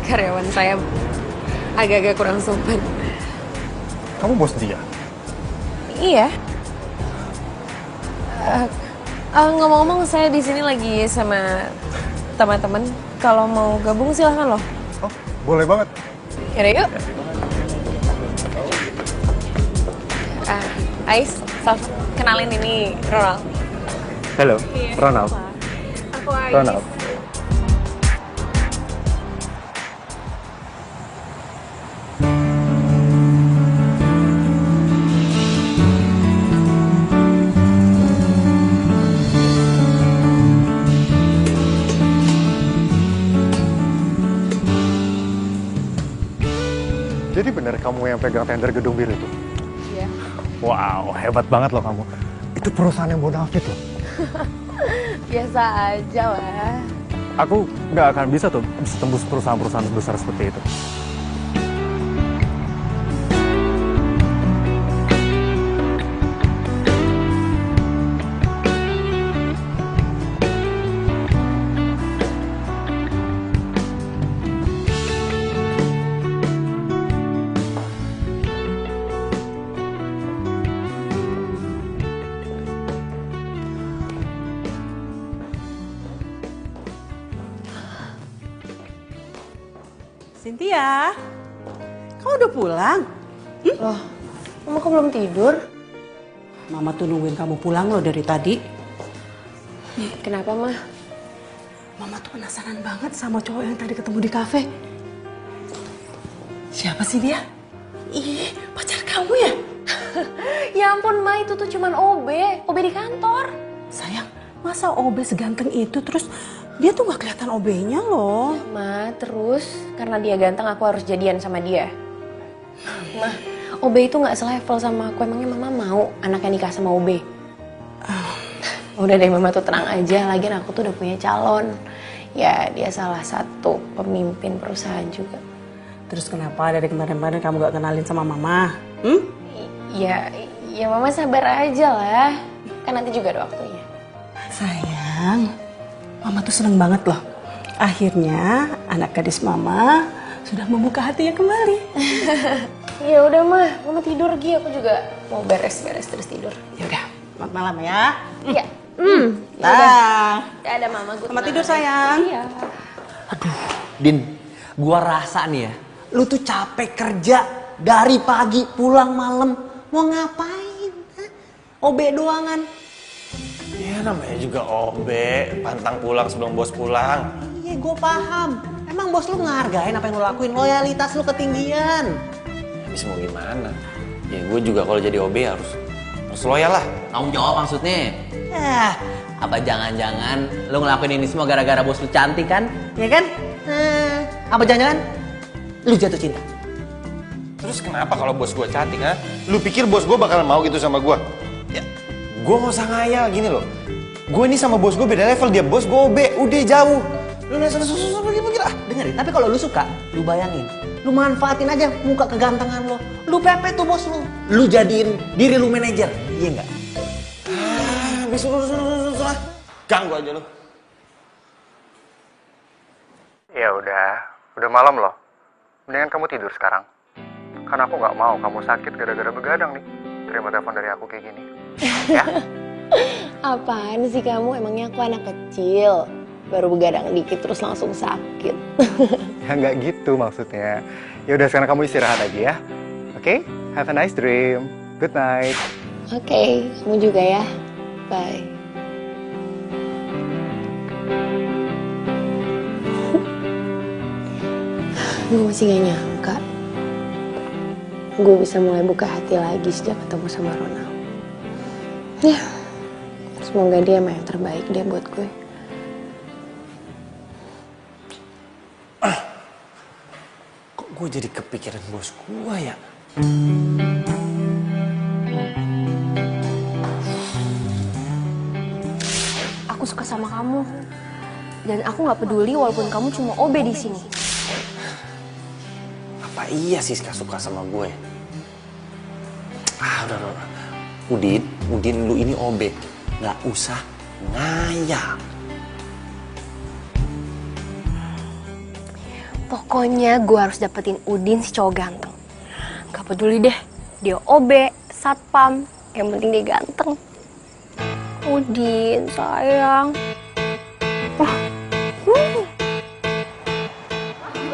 Speaker 3: karyawan saya agak-agak kurang sopan.
Speaker 10: Kamu bos dia?
Speaker 3: Iya. Ngomong-ngomong, saya di sini lagi sama teman-teman. Kalau mau gabung silahkan loh.
Speaker 10: Oh, boleh banget.
Speaker 3: Yaudah yuk. Ais, Saf, kenalin ini Ronald.
Speaker 12: Halo, Ronald.
Speaker 3: Aku Ais.
Speaker 12: Ronald.
Speaker 10: kamu yang pegang tender gedung biru itu?
Speaker 3: Iya.
Speaker 10: Wow, hebat banget loh kamu. Itu perusahaan yang bonafit loh.
Speaker 3: Biasa aja lah.
Speaker 10: Aku nggak akan bisa tembus perusahaan-perusahaan besar seperti itu.
Speaker 8: Cynthia, kamu udah pulang?
Speaker 3: Loh, Mama kok belum tidur?
Speaker 8: Mama tuh nungguin kamu pulang loh dari tadi.
Speaker 3: Kenapa, Mah?
Speaker 8: Mama tuh penasaran banget sama cowok yang tadi ketemu di kafe. Siapa sih dia? Ih, pacar kamu ya?
Speaker 3: Ya ampun, Ma, itu tuh cuman OB di kantor.
Speaker 8: Sayang, masa OB seganteng itu terus dia tuh gak kelihatan OB-nya loh.
Speaker 3: Ya, Ma, terus karena dia ganteng aku harus jadian sama dia. Ma, OB itu gak selevel sama aku. Emangnya Mama mau anaknya nikah sama OB? Udah deh, Mama tuh tenang aja. Lagian aku tuh udah punya calon. Ya, dia salah satu pemimpin perusahaan juga.
Speaker 8: Terus kenapa dari kemarin-kemarin kamu gak kenalin sama Mama?
Speaker 3: Ya Mama sabar aja lah. Kan nanti juga ada waktunya.
Speaker 8: Sayang, Mama tuh seneng banget loh. Akhirnya anak gadis Mama sudah membuka hatinya kembali.
Speaker 3: Ya udah, Mama tidur Gi. Aku juga mau beres-beres terus tidur.
Speaker 8: Ya udah, selamat malam ya.
Speaker 3: Iya.
Speaker 8: Dah.
Speaker 3: Ada Mama, good
Speaker 8: Selamat
Speaker 3: night.
Speaker 8: tidur sayang.
Speaker 3: Iya.
Speaker 6: Din, gua rasa nih ya, lu tuh capek kerja dari pagi pulang malam. Mau ngapain? Hah? OB doangan.
Speaker 12: Ya namanya juga OB, pantang pulang sebelum bos pulang.
Speaker 6: Iya, gue paham. Emang bos lu ngehargain apa yang lu lakuin? Loyalitas lu ketinggian.
Speaker 12: Habis mau gimana? Ya gue juga kalau jadi OB harus loyal lah.
Speaker 6: Tanggung jawab maksudnya. Apa jangan-jangan lu ngelakuin ini semua gara-gara bos lu cantik kan? Ya kan? Apa jangan-jangan lu jatuh cinta?
Speaker 12: Terus kenapa kalau bos gue cantik, ha? Lu pikir bos gue bakal mau gitu sama gue? Ya, gue gak usah ngayal gini loh. Gue ini sama bos gue beda level, dia bos gue OB, udah jauh. Lu nggak susah pergi lah.
Speaker 6: Dengerin, tapi kalau lu suka, lu bayangin. Lu manfaatin aja muka kegantengan lo. Lu pepet tuh bos lu. Lu jadiin diri lu manajer. Iya nggak?
Speaker 12: Habis lah. Ganggu aja lu.
Speaker 10: Ya udah malam loh. Mendingan kamu tidur sekarang. Karena aku nggak mau kamu sakit gara-gara begadang nih. Terima telepon dari aku kayak gini. Ya?
Speaker 3: Apaan sih kamu? Emangnya aku anak kecil? Baru begadang dikit terus langsung sakit.
Speaker 10: Ya nggak gitu maksudnya. Ya udah sekarang kamu istirahat aja ya. Oke? Have a nice dream. Good night.
Speaker 3: Oke, kamu juga ya. Bye. Gue masih gak nyangka gue bisa mulai buka hati lagi sejak ketemu sama Ronald. Ya, semoga dia emang yang terbaik deh buat gue.
Speaker 12: Kok gue jadi kepikiran bos gue ya?
Speaker 3: Aku suka sama kamu. Dan aku gak peduli walaupun kamu cuma OB di sini.
Speaker 12: Apa iya Siska suka sama gue? Udah. Udin, lu ini OB. Nggak usah ngayal.
Speaker 3: Pokoknya gue harus dapetin Udin si cowok ganteng. Gak peduli deh, dia OB, satpam, yang penting dia ganteng. Udin, sayang.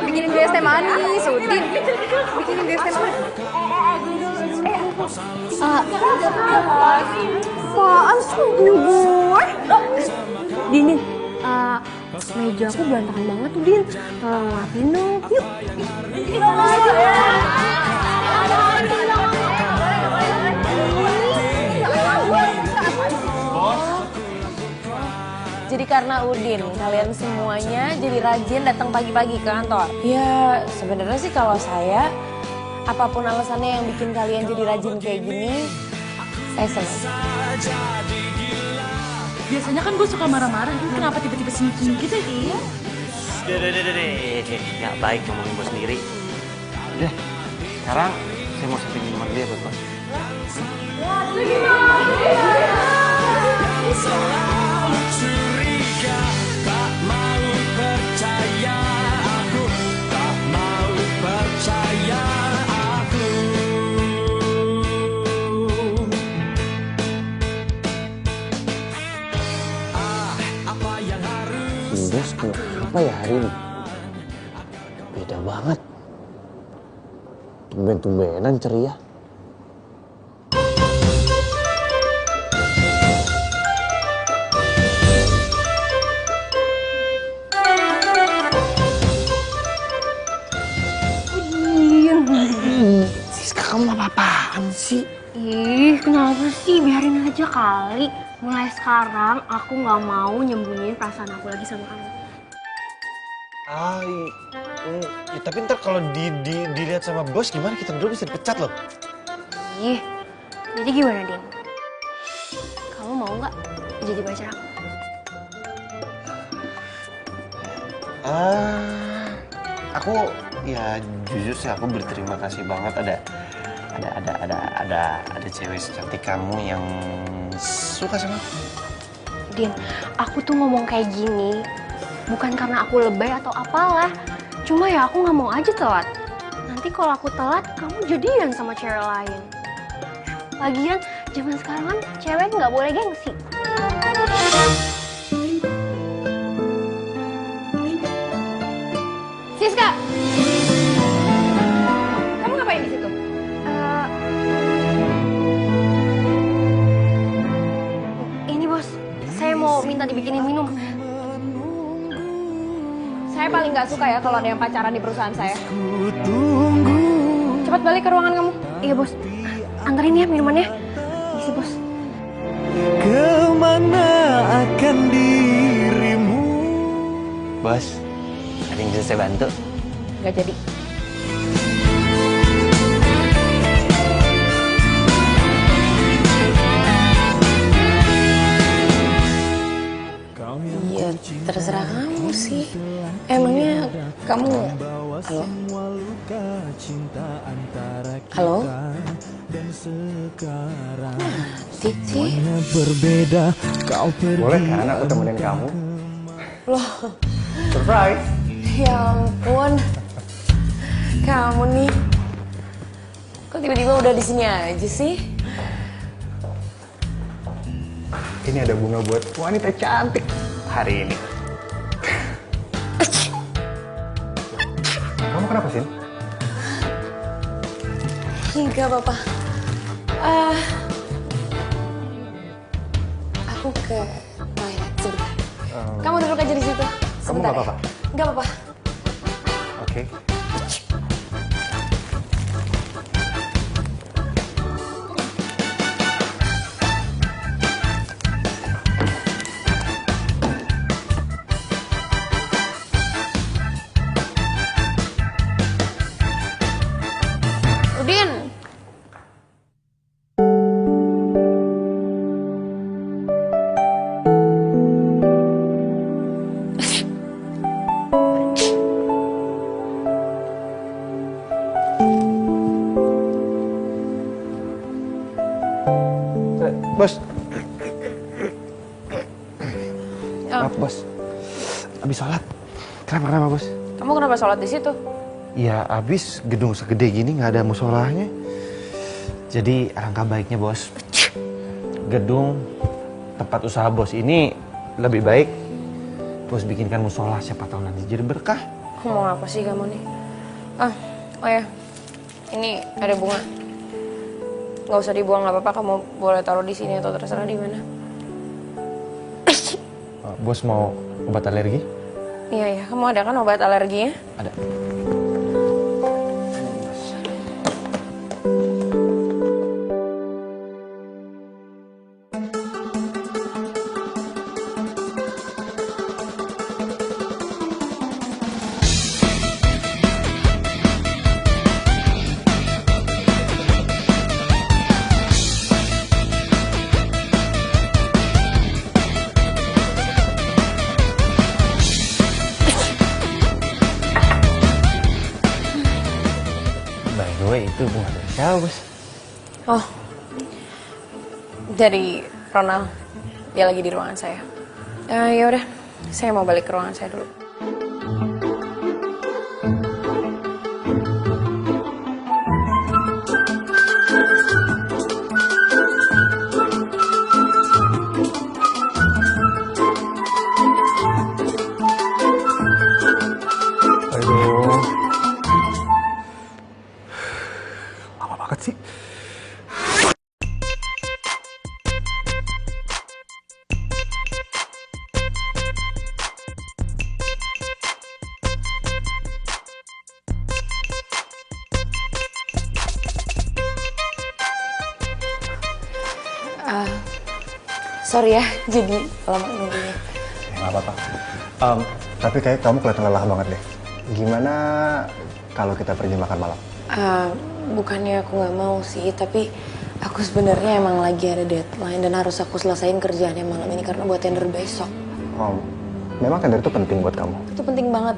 Speaker 13: Bikinin gue es teh manis, Udin. Bikinin gue es teh manis.
Speaker 3: Apaan sih gue? Dinin, meja aku berantakan banget tuh, Din. Tolong ngapin dong, yuk. Jadi karena Udin, kalian semuanya jadi rajin datang pagi-pagi ke kantor. Ya, sebenarnya sih kalau saya apapun alasannya yang bikin kalian jadi rajin kayak gini, saya senang.
Speaker 8: Biasanya kan gue suka marah-marah, kenapa tiba-tiba senyum-senyum gitu ya? Iya.
Speaker 12: Deh. Nggak baik ngomongin bos sendiri. Udah, sekarang saya mau siapin minuman dulu ya buat bos.
Speaker 1: Selalu curiga, tak mau percaya aku, tak mau percaya aku. Apa yang harus
Speaker 5: Bos, kenapa ya hari ini? Beda banget. Tumben-tumbenan ceria.
Speaker 3: Siska, kamu apa-apaan sih? Ih, kenapa sih? Biarin aja kali. Mulai sekarang aku nggak mau nyembunyiin perasaan aku lagi sama kamu.
Speaker 12: Ya, tapi ntar kalau dilihat sama bos gimana, kita berdua bisa dipecat loh.
Speaker 3: Ih, jadi gimana, Din? Kamu mau nggak jadi pacar aku?
Speaker 12: Aku ya jujur sih aku berterima kasih banget ada cewek secantik kamu yang suka sama aku.
Speaker 3: Din, aku tuh ngomong kayak gini bukan karena aku lebay atau apalah. Cuma ya aku nggak mau aja telat. Nanti kalau aku telat, kamu jadian sama cewek lain. Lagian, zaman sekarang kan cewek nggak boleh gengsi. Siska! Kamu ngapain di situ? Ini bos, saya mau minta dibikinin minum. Saya paling nggak suka ya kalau ada yang pacaran di perusahaan saya. Cepat balik ke ruangan kamu. Iya bos, anterin ya minumannya. Isi bos.
Speaker 1: kemana akan dirimu?
Speaker 12: Bos, ada yang bisa saya bantu?
Speaker 3: Nggak jadi. Iya, terserah kamu sih. Emangnya kamu... Halo? Halo? Cici?
Speaker 1: Berbeda, kau
Speaker 12: Boleh kan aku temenin kamu?
Speaker 3: Loh,
Speaker 12: Surprise!
Speaker 3: ya ampun. Kamu nih. Kok tiba-tiba udah di sini aja sih?
Speaker 12: Ini ada bunga buat wanita cantik hari ini. Kamu kenapa sih?
Speaker 3: Enggak apa-apa. Aku ke toilet sebentar. Kamu duduk aja di situ.
Speaker 12: Kamu
Speaker 3: Sebentar
Speaker 12: nggak apa-apa?
Speaker 3: ya. Nggak apa-apa.
Speaker 12: Oke.
Speaker 3: Udin.
Speaker 12: Bos.
Speaker 3: Maaf,
Speaker 12: bos. Abis sholat. Kenapa bos?
Speaker 3: Kamu kenapa sholat di situ?
Speaker 12: Ya abis gedung segede gini nggak ada musolahnya. Jadi alangkah baiknya bos, gedung tempat usaha bos ini lebih baik bos bikinkan musola, siapa tahu nanti jadi berkah.
Speaker 3: Mau apa sih kamu nih? Oh ya, ini ada bunga. Nggak usah dibuang, nggak apa-apa. Kamu boleh taruh di sini atau terserah di mana.
Speaker 12: Bos mau obat alergi?
Speaker 3: Iya, kamu ada kan obat alerginya?
Speaker 12: Ada. Kenapa, Bos?
Speaker 3: Oh, dari Ronald. Dia lagi di ruangan saya. Ya udah, saya mau balik ke ruangan saya dulu.
Speaker 10: Aduh. Lama banget sih.
Speaker 3: Sorry ya, jadi lama nunggunya.
Speaker 10: Nggak apa-apa. Tapi kayak kamu kelihatan lelah banget deh. Gimana kalau kita pergi makan malam?
Speaker 3: Bukannya aku nggak mau sih, tapi aku sebenarnya emang lagi ada deadline dan harus aku selesain kerjaannya malam ini karena buat tender besok.
Speaker 10: Memang tender itu penting buat kamu?
Speaker 3: Itu penting banget,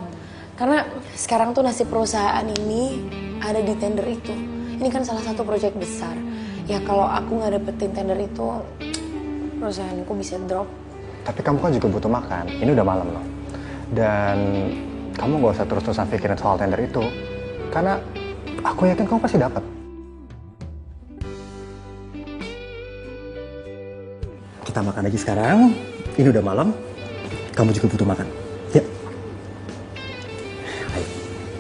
Speaker 3: karena sekarang tuh nasib perusahaan ini ada di tender itu. Ini kan salah satu proyek besar. Ya kalau aku nggak dapetin tender itu, perusahaanku bisa drop.
Speaker 10: Tapi kamu kan juga butuh makan. Ini udah malam loh. Dan kamu gak usah terus-terusan pikirin soal tender itu. Karena aku yakin kamu pasti dapat. Kita makan aja sekarang. Ini udah malam. Kamu juga butuh makan. Ya. Ayo,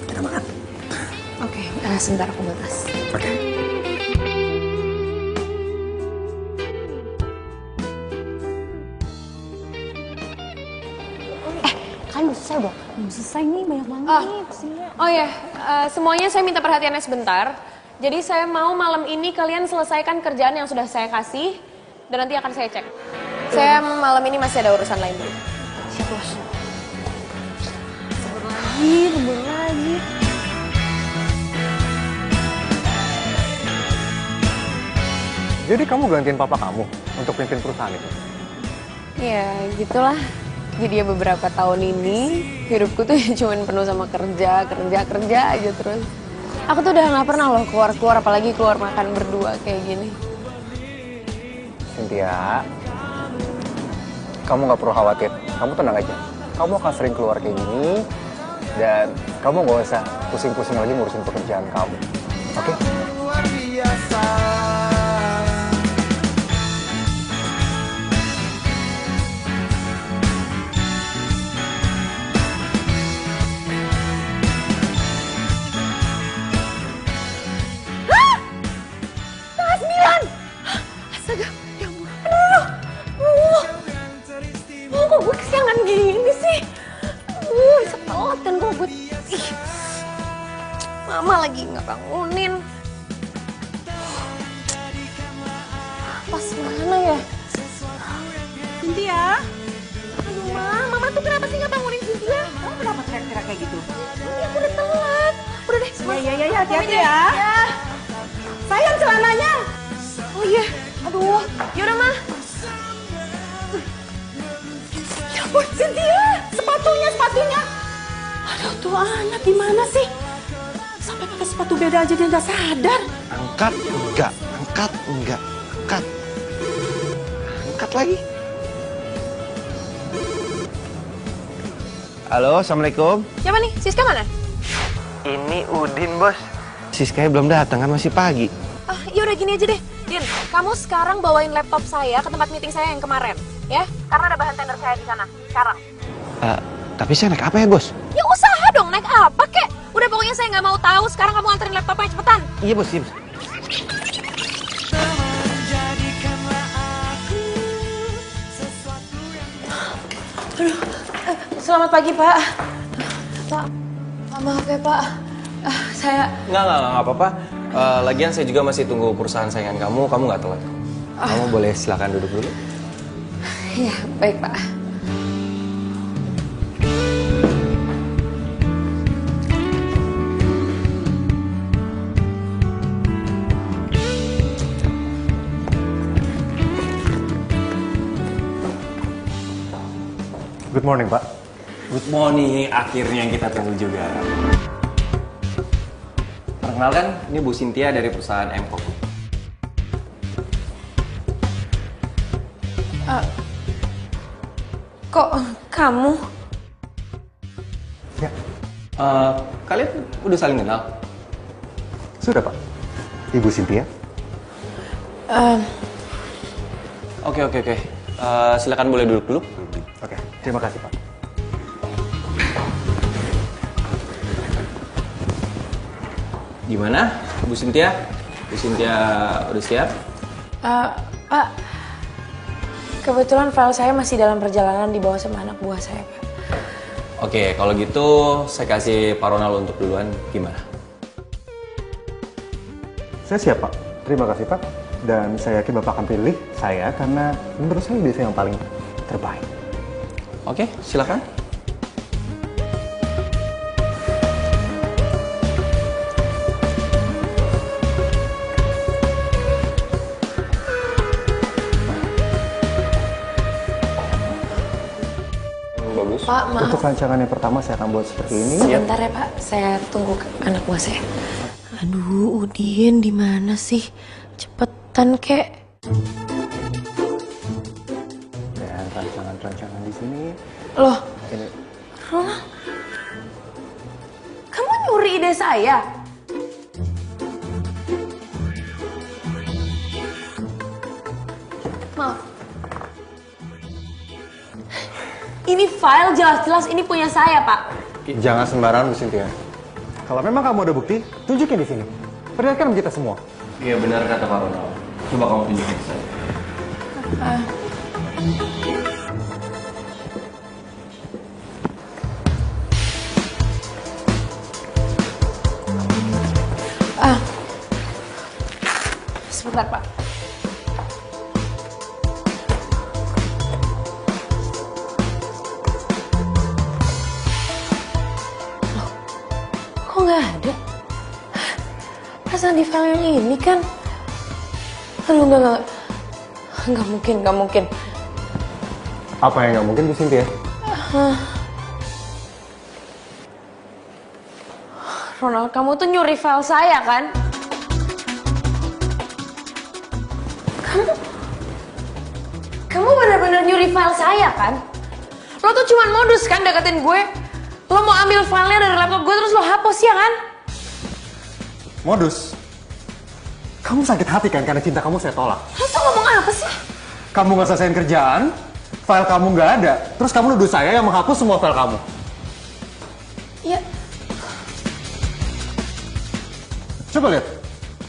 Speaker 10: kita makan.
Speaker 3: Oke, sebentar aku batas.
Speaker 10: Oke.
Speaker 3: Belum selesai dong?
Speaker 13: Belum selesai nih, banyak banget nih pesennya.
Speaker 3: Oh ya, semuanya saya minta perhatiannya sebentar. Jadi saya mau malam ini kalian selesaikan kerjaan yang sudah saya kasih dan nanti akan saya cek. Saya malam ini masih ada urusan lain dulu.
Speaker 13: Siap, Bos. Tunggu lagi.
Speaker 10: Jadi kamu gantiin papa kamu untuk pimpin perusahaan itu?
Speaker 3: Ya, gitulah. Jadi ya beberapa tahun ini hidupku tuh cuman penuh sama kerja aja terus. Aku tuh udah nggak pernah loh keluar apalagi keluar makan berdua kayak gini.
Speaker 10: Cynthia, kamu nggak perlu khawatir. Kamu tenang aja. Kamu akan sering keluar kayak gini dan kamu nggak usah pusing-pusing lagi ngurusin pekerjaan kamu. Oke?
Speaker 1: Luar biasa.
Speaker 3: Astaga, ya ampun. Kok gue kesiangan gini sih? Bisa telat kan kok gue. Mama lagi nggak bangunin. Pas mana ya?
Speaker 8: Cynthia?
Speaker 3: Aduh, Mama tuh kenapa sih nggak bangunin Cynthia?
Speaker 8: Kamu kenapa teriak-teriak kayak gitu?
Speaker 3: Ini aku udah telat. Udah deh,
Speaker 8: Ya, hati-hati ya. Sayang celananya.
Speaker 3: Oh iya, aduh, yaudah mah.
Speaker 8: Ya ampun, Cynthia, sepatunya. Aduh, tuh anak gimana sih? Sampai pakai sepatu beda aja dia nggak sadar.
Speaker 12: Angkat enggak. Angkat lagi. Halo, Assalamualaikum.
Speaker 3: Siapa nih? Siska mana?
Speaker 12: Ini Udin, Bos. Siskanya belum datang kan masih pagi.
Speaker 3: Yaudah gini aja deh, Din. Kamu sekarang bawain laptop saya ke tempat meeting saya yang kemarin, ya? Karena ada bahan tender saya di sana, sekarang.
Speaker 12: Tapi saya naik apa ya, Bos?
Speaker 3: Ya usaha dong, naik apa kek? Udah pokoknya saya nggak mau tahu, sekarang kamu anterin laptopnya cepetan.
Speaker 12: Iya, Bos.
Speaker 3: Aduh, selamat pagi, Pak. Pak, maaf ya, Pak. Saya...
Speaker 5: Nggak apa-apa. Lagian saya juga masih tunggu perusahaan saingan kamu nggak telat. Kamu boleh silakan duduk dulu.
Speaker 3: Iya, baik, Pak.
Speaker 10: Good morning, Pak.
Speaker 5: Good morning, akhirnya kita tunggu juga.
Speaker 11: Kenalkan, ini Bu Cynthia dari perusahaan Mco.
Speaker 3: Kok kamu?
Speaker 11: Ya. Kalian udah saling kenal?
Speaker 10: Sudah, Pak. Ibu Cynthia?
Speaker 11: Oke. Silakan boleh duduk dulu.
Speaker 10: Oke, terima kasih, Pak.
Speaker 11: Gimana, Bu Cynthia? Bu Cynthia udah siap?
Speaker 3: Pak, kebetulan file saya masih dalam perjalanan dibawa sama anak buah saya, Pak.
Speaker 11: Oke, kalau gitu saya kasih Pak Ronald untuk duluan. Gimana?
Speaker 10: Saya siap, Pak. Terima kasih, Pak. Dan saya yakin Bapak akan pilih saya karena menurut saya dia yang paling terbaik.
Speaker 11: Oke, silakan. Bagus.
Speaker 3: Pak, maaf.
Speaker 10: Untuk rancangan yang pertama saya akan buat seperti ini.
Speaker 3: Sebentar ya, Pak. Saya tunggu anak buah saya. Aduh, Udin di mana sih? Cepetan, kek.
Speaker 10: Dan rancangan-rancangan di sini.
Speaker 3: Loh,
Speaker 10: Ini.
Speaker 3: Ronald, kamu nyuri ide saya? Maaf. Ini file jelas-jelas ini punya saya, Pak.
Speaker 10: Jangan sembarangan, Bu Cynthia. Kalau memang kamu ada bukti, tunjukin di sini. Perlihatkan kita semua.
Speaker 11: Iya, benar kata Pak Ronald. Coba kamu tunjukin ke saya.
Speaker 3: Sebentar, Pak. Loh, kok nggak ada? Perasaan di file yang ini kan? Aduh, nggak mungkin.
Speaker 10: Apa yang nggak mungkin, Bu Cynthia?
Speaker 3: Ronald, kamu tuh nyuri file saya kan? Kamu benar-benar nyuri file saya kan? Lo tuh cuman modus kan deketin gue? Lo mau ambil filenya dari laptop gue terus lo hapus ya kan?
Speaker 10: Modus. Kamu sakit hati kan karena cinta kamu saya tolak.
Speaker 3: Lo tuh ngomong apa sih?
Speaker 10: Kamu nggak selesaiin kerjaan, file kamu nggak ada, terus kamu nuduh saya yang menghapus semua file kamu.
Speaker 3: Ya,
Speaker 10: Coba lihat,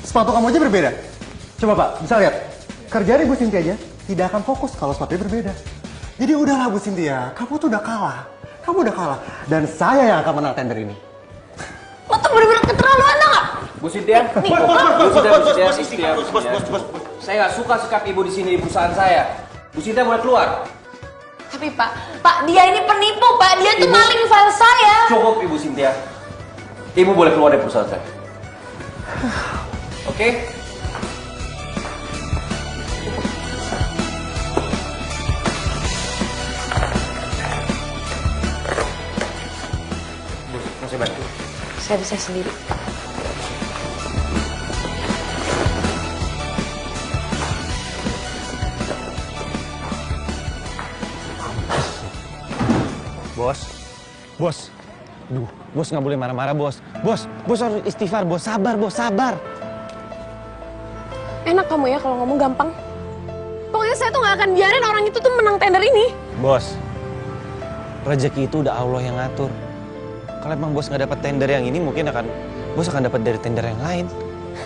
Speaker 10: sepatu kamu aja berbeda. Coba Pak, bisa lihat. Kerjaan Ibu Cynthia aja tidak akan fokus kalau sepatunya berbeda. Jadi udahlah Bu Cynthia, kamu tuh udah kalah. Kamu udah kalah. Dan saya yang akan menang tender ini.
Speaker 3: lo tuh bener-bener keterlaluan tau gak?
Speaker 11: Bu Cynthia,
Speaker 10: Bos.
Speaker 11: Saya nggak suka sikap ibu di sini di perusahaan saya. Bu Cynthia boleh keluar.
Speaker 3: Tapi Pak, dia ini penipu Pak. Dia tuh maling file saya.
Speaker 11: Cukup Ibu Cynthia. Ibu boleh keluar dari perusahaan saya. Oke?
Speaker 10: Bos, mau saya bantu?
Speaker 3: Saya bisa sendiri.
Speaker 12: Bos. Duh, bos nggak boleh marah-marah, bos. Bos harus istighfar, bos. Sabar, bos, sabar.
Speaker 3: Enak kamu ya kalau ngomong gampang. Pokoknya saya tuh nggak akan biarin orang itu tuh menang tender ini.
Speaker 12: Bos, rezeki itu udah Allah yang ngatur. Kalau emang bos nggak dapat tender yang ini, mungkin bos akan dapat dari tender yang lain.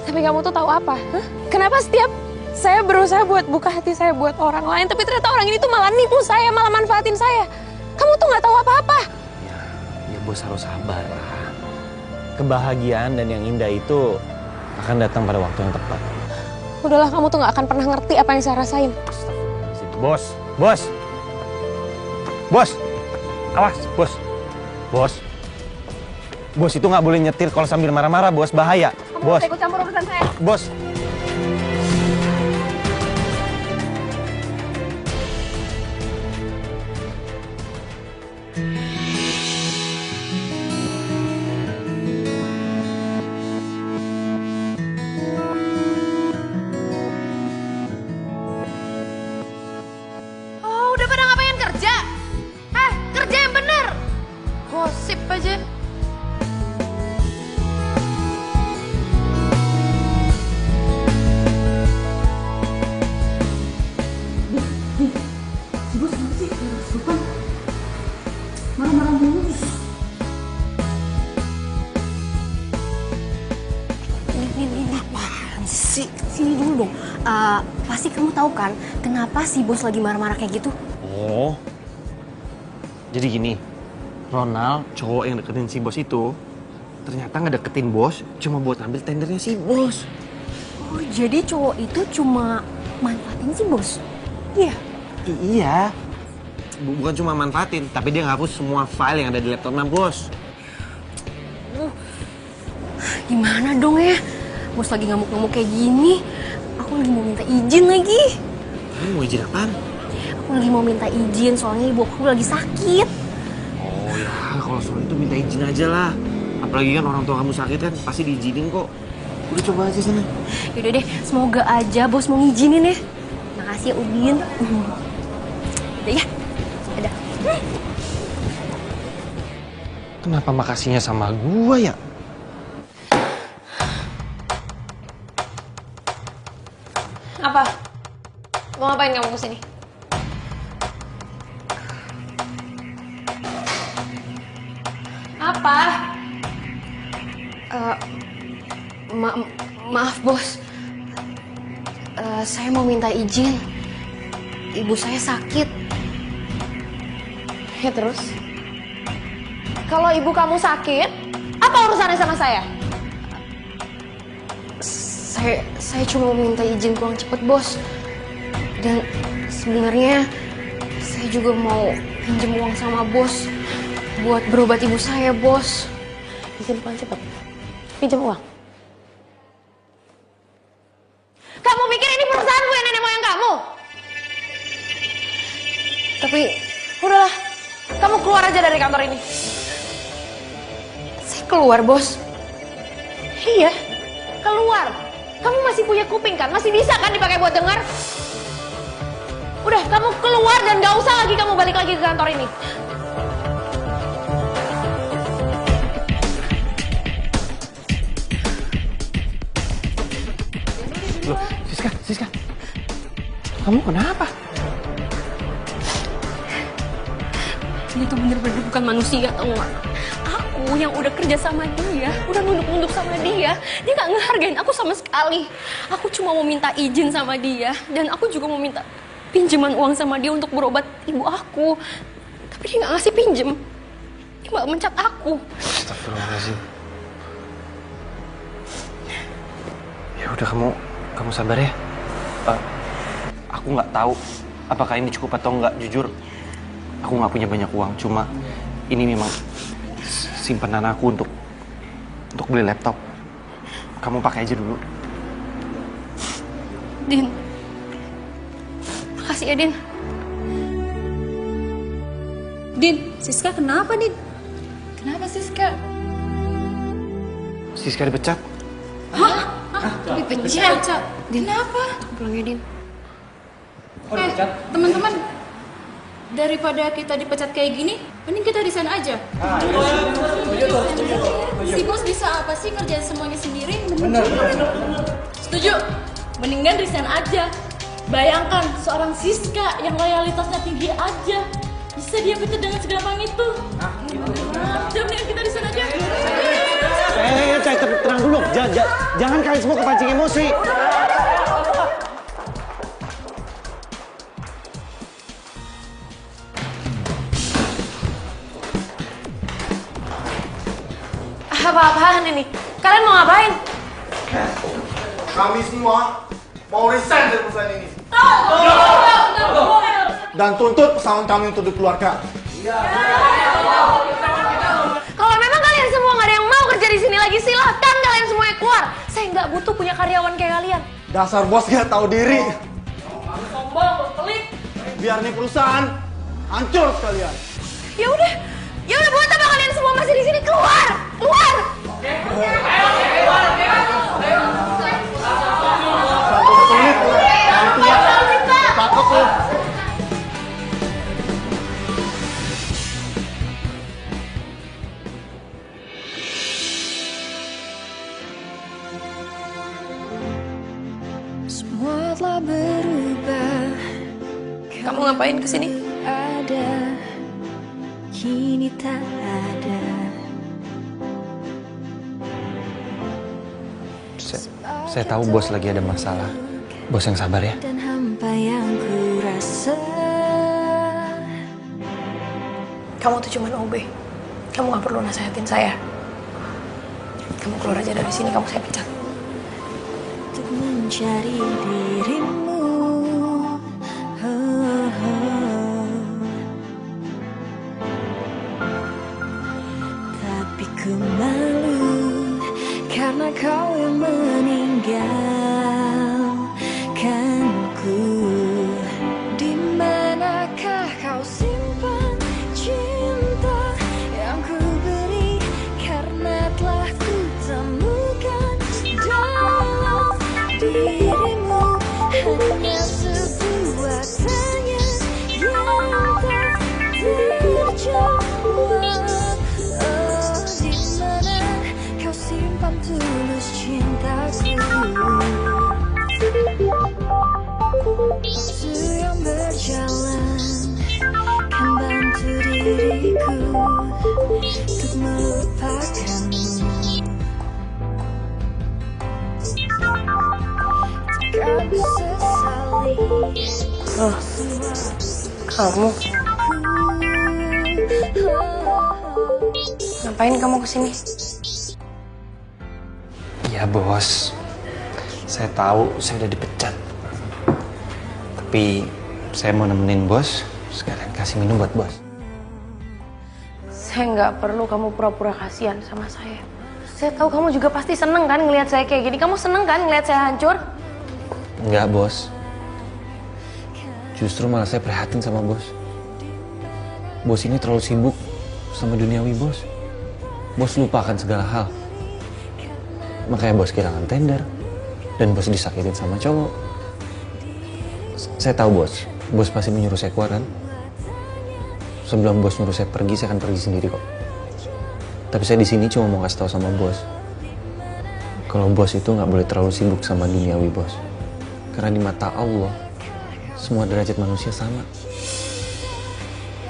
Speaker 3: Tapi kamu tuh tahu apa? Hah? Kenapa setiap saya berusaha buat buka hati saya buat orang lain, tapi ternyata orang ini tuh malah nipu saya, malah manfaatin saya. Kamu tuh nggak tahu apa-apa.
Speaker 12: Ya bos harus sabar lah. Kebahagiaan dan yang indah itu akan datang pada waktu yang tepat.
Speaker 3: Udahlah, kamu tuh nggak akan pernah ngerti apa yang saya rasain.
Speaker 12: Bos. Awas, bos. Bos itu nggak boleh nyetir kalau sambil marah-marah, bos. Bahaya.
Speaker 3: Kamu
Speaker 12: Bos.
Speaker 3: ikut campur urusan saya.
Speaker 12: Bos.
Speaker 3: Pasti kamu tahu kan kenapa si bos lagi marah-marah kayak gitu?
Speaker 12: Oh, jadi gini, Ronald, cowok yang deketin si bos itu, ternyata ngedeketin bos cuma buat ambil tendernya si bos.
Speaker 3: Oh, jadi cowok itu cuma manfaatin si bos? Iya?
Speaker 12: Iya. Bukan cuma manfaatin, tapi dia ngapus semua file yang ada di laptopnya bos.
Speaker 3: Gimana dong ya? Bos lagi ngamuk-ngamuk kayak gini. Aku lagi mau minta izin lagi.
Speaker 12: Kamu mau izin apaan?
Speaker 3: Aku lagi mau minta izin soalnya ibu aku lagi sakit.
Speaker 12: Oh ya, kalau soal itu minta izin aja lah. Apalagi kan orang tua kamu sakit kan pasti diizinin kok. Udah coba aja sana.
Speaker 3: Yaudah deh, semoga aja bos mau ngizinin ya. Makasih ya Udin. Udah ya. Udah.
Speaker 12: Kenapa makasihnya sama gua ya?
Speaker 3: Apa? Mau ngapain kamu kesini? Apa? Maaf bos. Saya mau minta izin. Ibu saya sakit. Ya terus? Kalau ibu kamu sakit, apa urusannya sama saya? Saya cuma mau minta izin pulang cepet bos. Dan sebenarnya saya juga mau pinjam uang sama bos buat berobat ibu saya bos. Izin pulang cepet. Pinjam uang. Kamu pikir ini perusahaanku ya, nenek moyang kamu? Tapi udahlah, kamu keluar aja dari kantor ini. Saya keluar bos. Iya, keluar. Kamu masih punya kuping kan? Masih bisa kan dipakai buat dengar? Udah, kamu keluar dan gak usah lagi kamu balik lagi ke kantor ini.
Speaker 12: Loh, Siska. Kamu kenapa?
Speaker 3: Dia tuh bener-bener bukan manusia, tau gak? Aku yang udah kerja sama dia, udah nunduk-nunduk sama dia gak ngehargain aku sama sekali. Aku cuma mau minta izin sama dia, dan aku juga mau minta pinjaman uang sama dia untuk berobat ibu aku. Tapi dia gak ngasih pinjem. Dia malah mencat aku.
Speaker 12: Astagfirullahaladzim. Ya udah, kamu sabar ya. Aku nggak tahu apakah ini cukup atau nggak. Jujur, aku nggak punya banyak uang. Cuma ini memang simpanan aku untuk beli laptop. Kamu pakai aja dulu.
Speaker 3: Din, makasih ya Din.
Speaker 13: Din, Siska kenapa Din? Kenapa Siska?
Speaker 12: Siska dipecat.
Speaker 13: Hah? Dipecat? Kenapa?
Speaker 3: Pulang ya Din.
Speaker 13: Teman-teman, daripada kita dipecat kayak gini, mending kita resign aja. Si bos bisa apa sih ngerjain semuanya sendiri? Bener. Setuju. Mendingan resign aja. Bayangkan seorang Siska yang loyalitasnya tinggi aja bisa dia pecat dengan segampang itu. Udah, mendingan kita resign aja.
Speaker 12: Tenang dulu. Jangan kalian semua kepancing emosi.
Speaker 3: Apa-apaan ini? Kalian mau ngapain?
Speaker 10: Kami semua mau resign dari perusahaan ini. Dan tuntut pesangon kami untuk dikeluarkan.
Speaker 3: Kalau memang kalian semua nggak ada yang mau kerja di sini lagi, silahkan kalian semuanya keluar. Saya nggak butuh punya karyawan kayak kalian.
Speaker 10: Dasar bos gak tahu diri.
Speaker 3: Sombong, pelit.
Speaker 10: Biar nih perusahaan hancur sekalian.
Speaker 3: Ya udah buat apa kalian semua masih di sini? Keluar.
Speaker 10: Takut tuh.
Speaker 9: Semua telah berubah.
Speaker 3: Kamu ngapain kesini?
Speaker 9: Ada, kini tak ada.
Speaker 12: Saya tahu bos lagi ada masalah.
Speaker 11: Bos yang sabar ya.
Speaker 9: Dan hampa yang ku rasa.
Speaker 3: Kamu tuh cuman OB. Kamu gak perlu nasehatin saya. Kamu keluar aja dari sini, kamu saya pecat.
Speaker 9: Untuk mencari dirimu. Tapi ku malu karena kau yang meninggalkanku. Di manakah kau simpan cinta yang ku beri, karena telah ku temukan dalam dirimu hanya sebuah tanya yang tak terjawab. Di mana kau simpan tulus cintaku? Waktu yang berjalan kan bantu diriku untuk melupakanmu. Tak bisa sesali.
Speaker 3: Oh, kamu ngapain kamu kesini?
Speaker 11: Iya bos, saya tahu saya udah dipecat. Tapi saya mau nemenin bos, sekalian kasih minum buat bos.
Speaker 3: Saya nggak perlu kamu pura-pura kasihan sama saya. Saya tahu kamu juga pasti seneng kan ngelihat saya kayak gini. Kamu seneng kan ngelihat saya hancur?
Speaker 11: Enggak bos, justru malah saya prihatin sama bos. Bos ini terlalu sibuk sama duniawi bos. Bos lupakan segala hal. Makanya bos kehilangan tender dan bos disakitin sama cowok. Saya tahu bos pasti menyuruh saya keluar kan? Sebelum bos nyuruh saya pergi, saya akan pergi sendiri kok. Tapi saya di sini cuma mau kasih tahu sama bos, kalau bos itu nggak boleh terlalu sibuk sama duniawi bos. Karena di mata Allah, semua derajat manusia sama.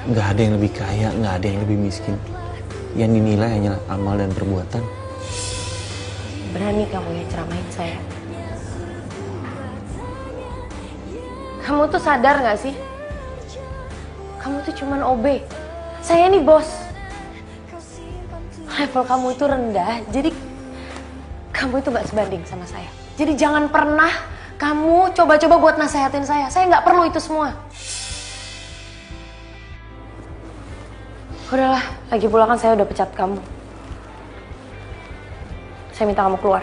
Speaker 11: Nggak ada yang lebih kaya, nggak ada yang lebih miskin. Yang dinilai hanya amal dan perbuatan.
Speaker 3: Berani kamu ya ceramahin saya. Kamu tuh sadar gak sih? Kamu tuh cuman OB. Saya ini bos. Level kamu itu rendah, jadi kamu itu gak sebanding sama saya. Jadi jangan pernah kamu coba-coba buat nasehatin saya. Saya gak perlu itu semua. Udahlah, lagi pula kan saya udah pecat kamu. Saya minta kamu keluar.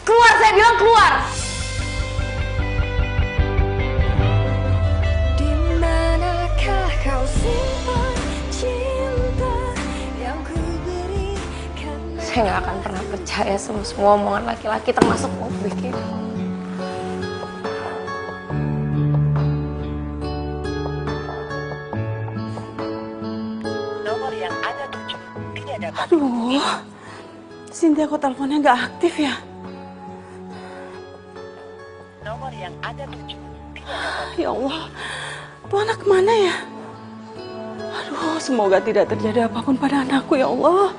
Speaker 3: Keluar, saya bilang keluar!
Speaker 9: Di manakah kau simpan cinta yang ku beri, karena
Speaker 3: Saya nggak akan pernah percaya sama semua omongan laki-laki termasuk OB.
Speaker 8: Aduh, Cynthia kok teleponnya nggak aktif ya?
Speaker 14: Nomor yang ada tujuh.
Speaker 8: Ya Allah, tuh anak kemana ya? Aduh, semoga tidak terjadi apapun pada anakku ya Allah.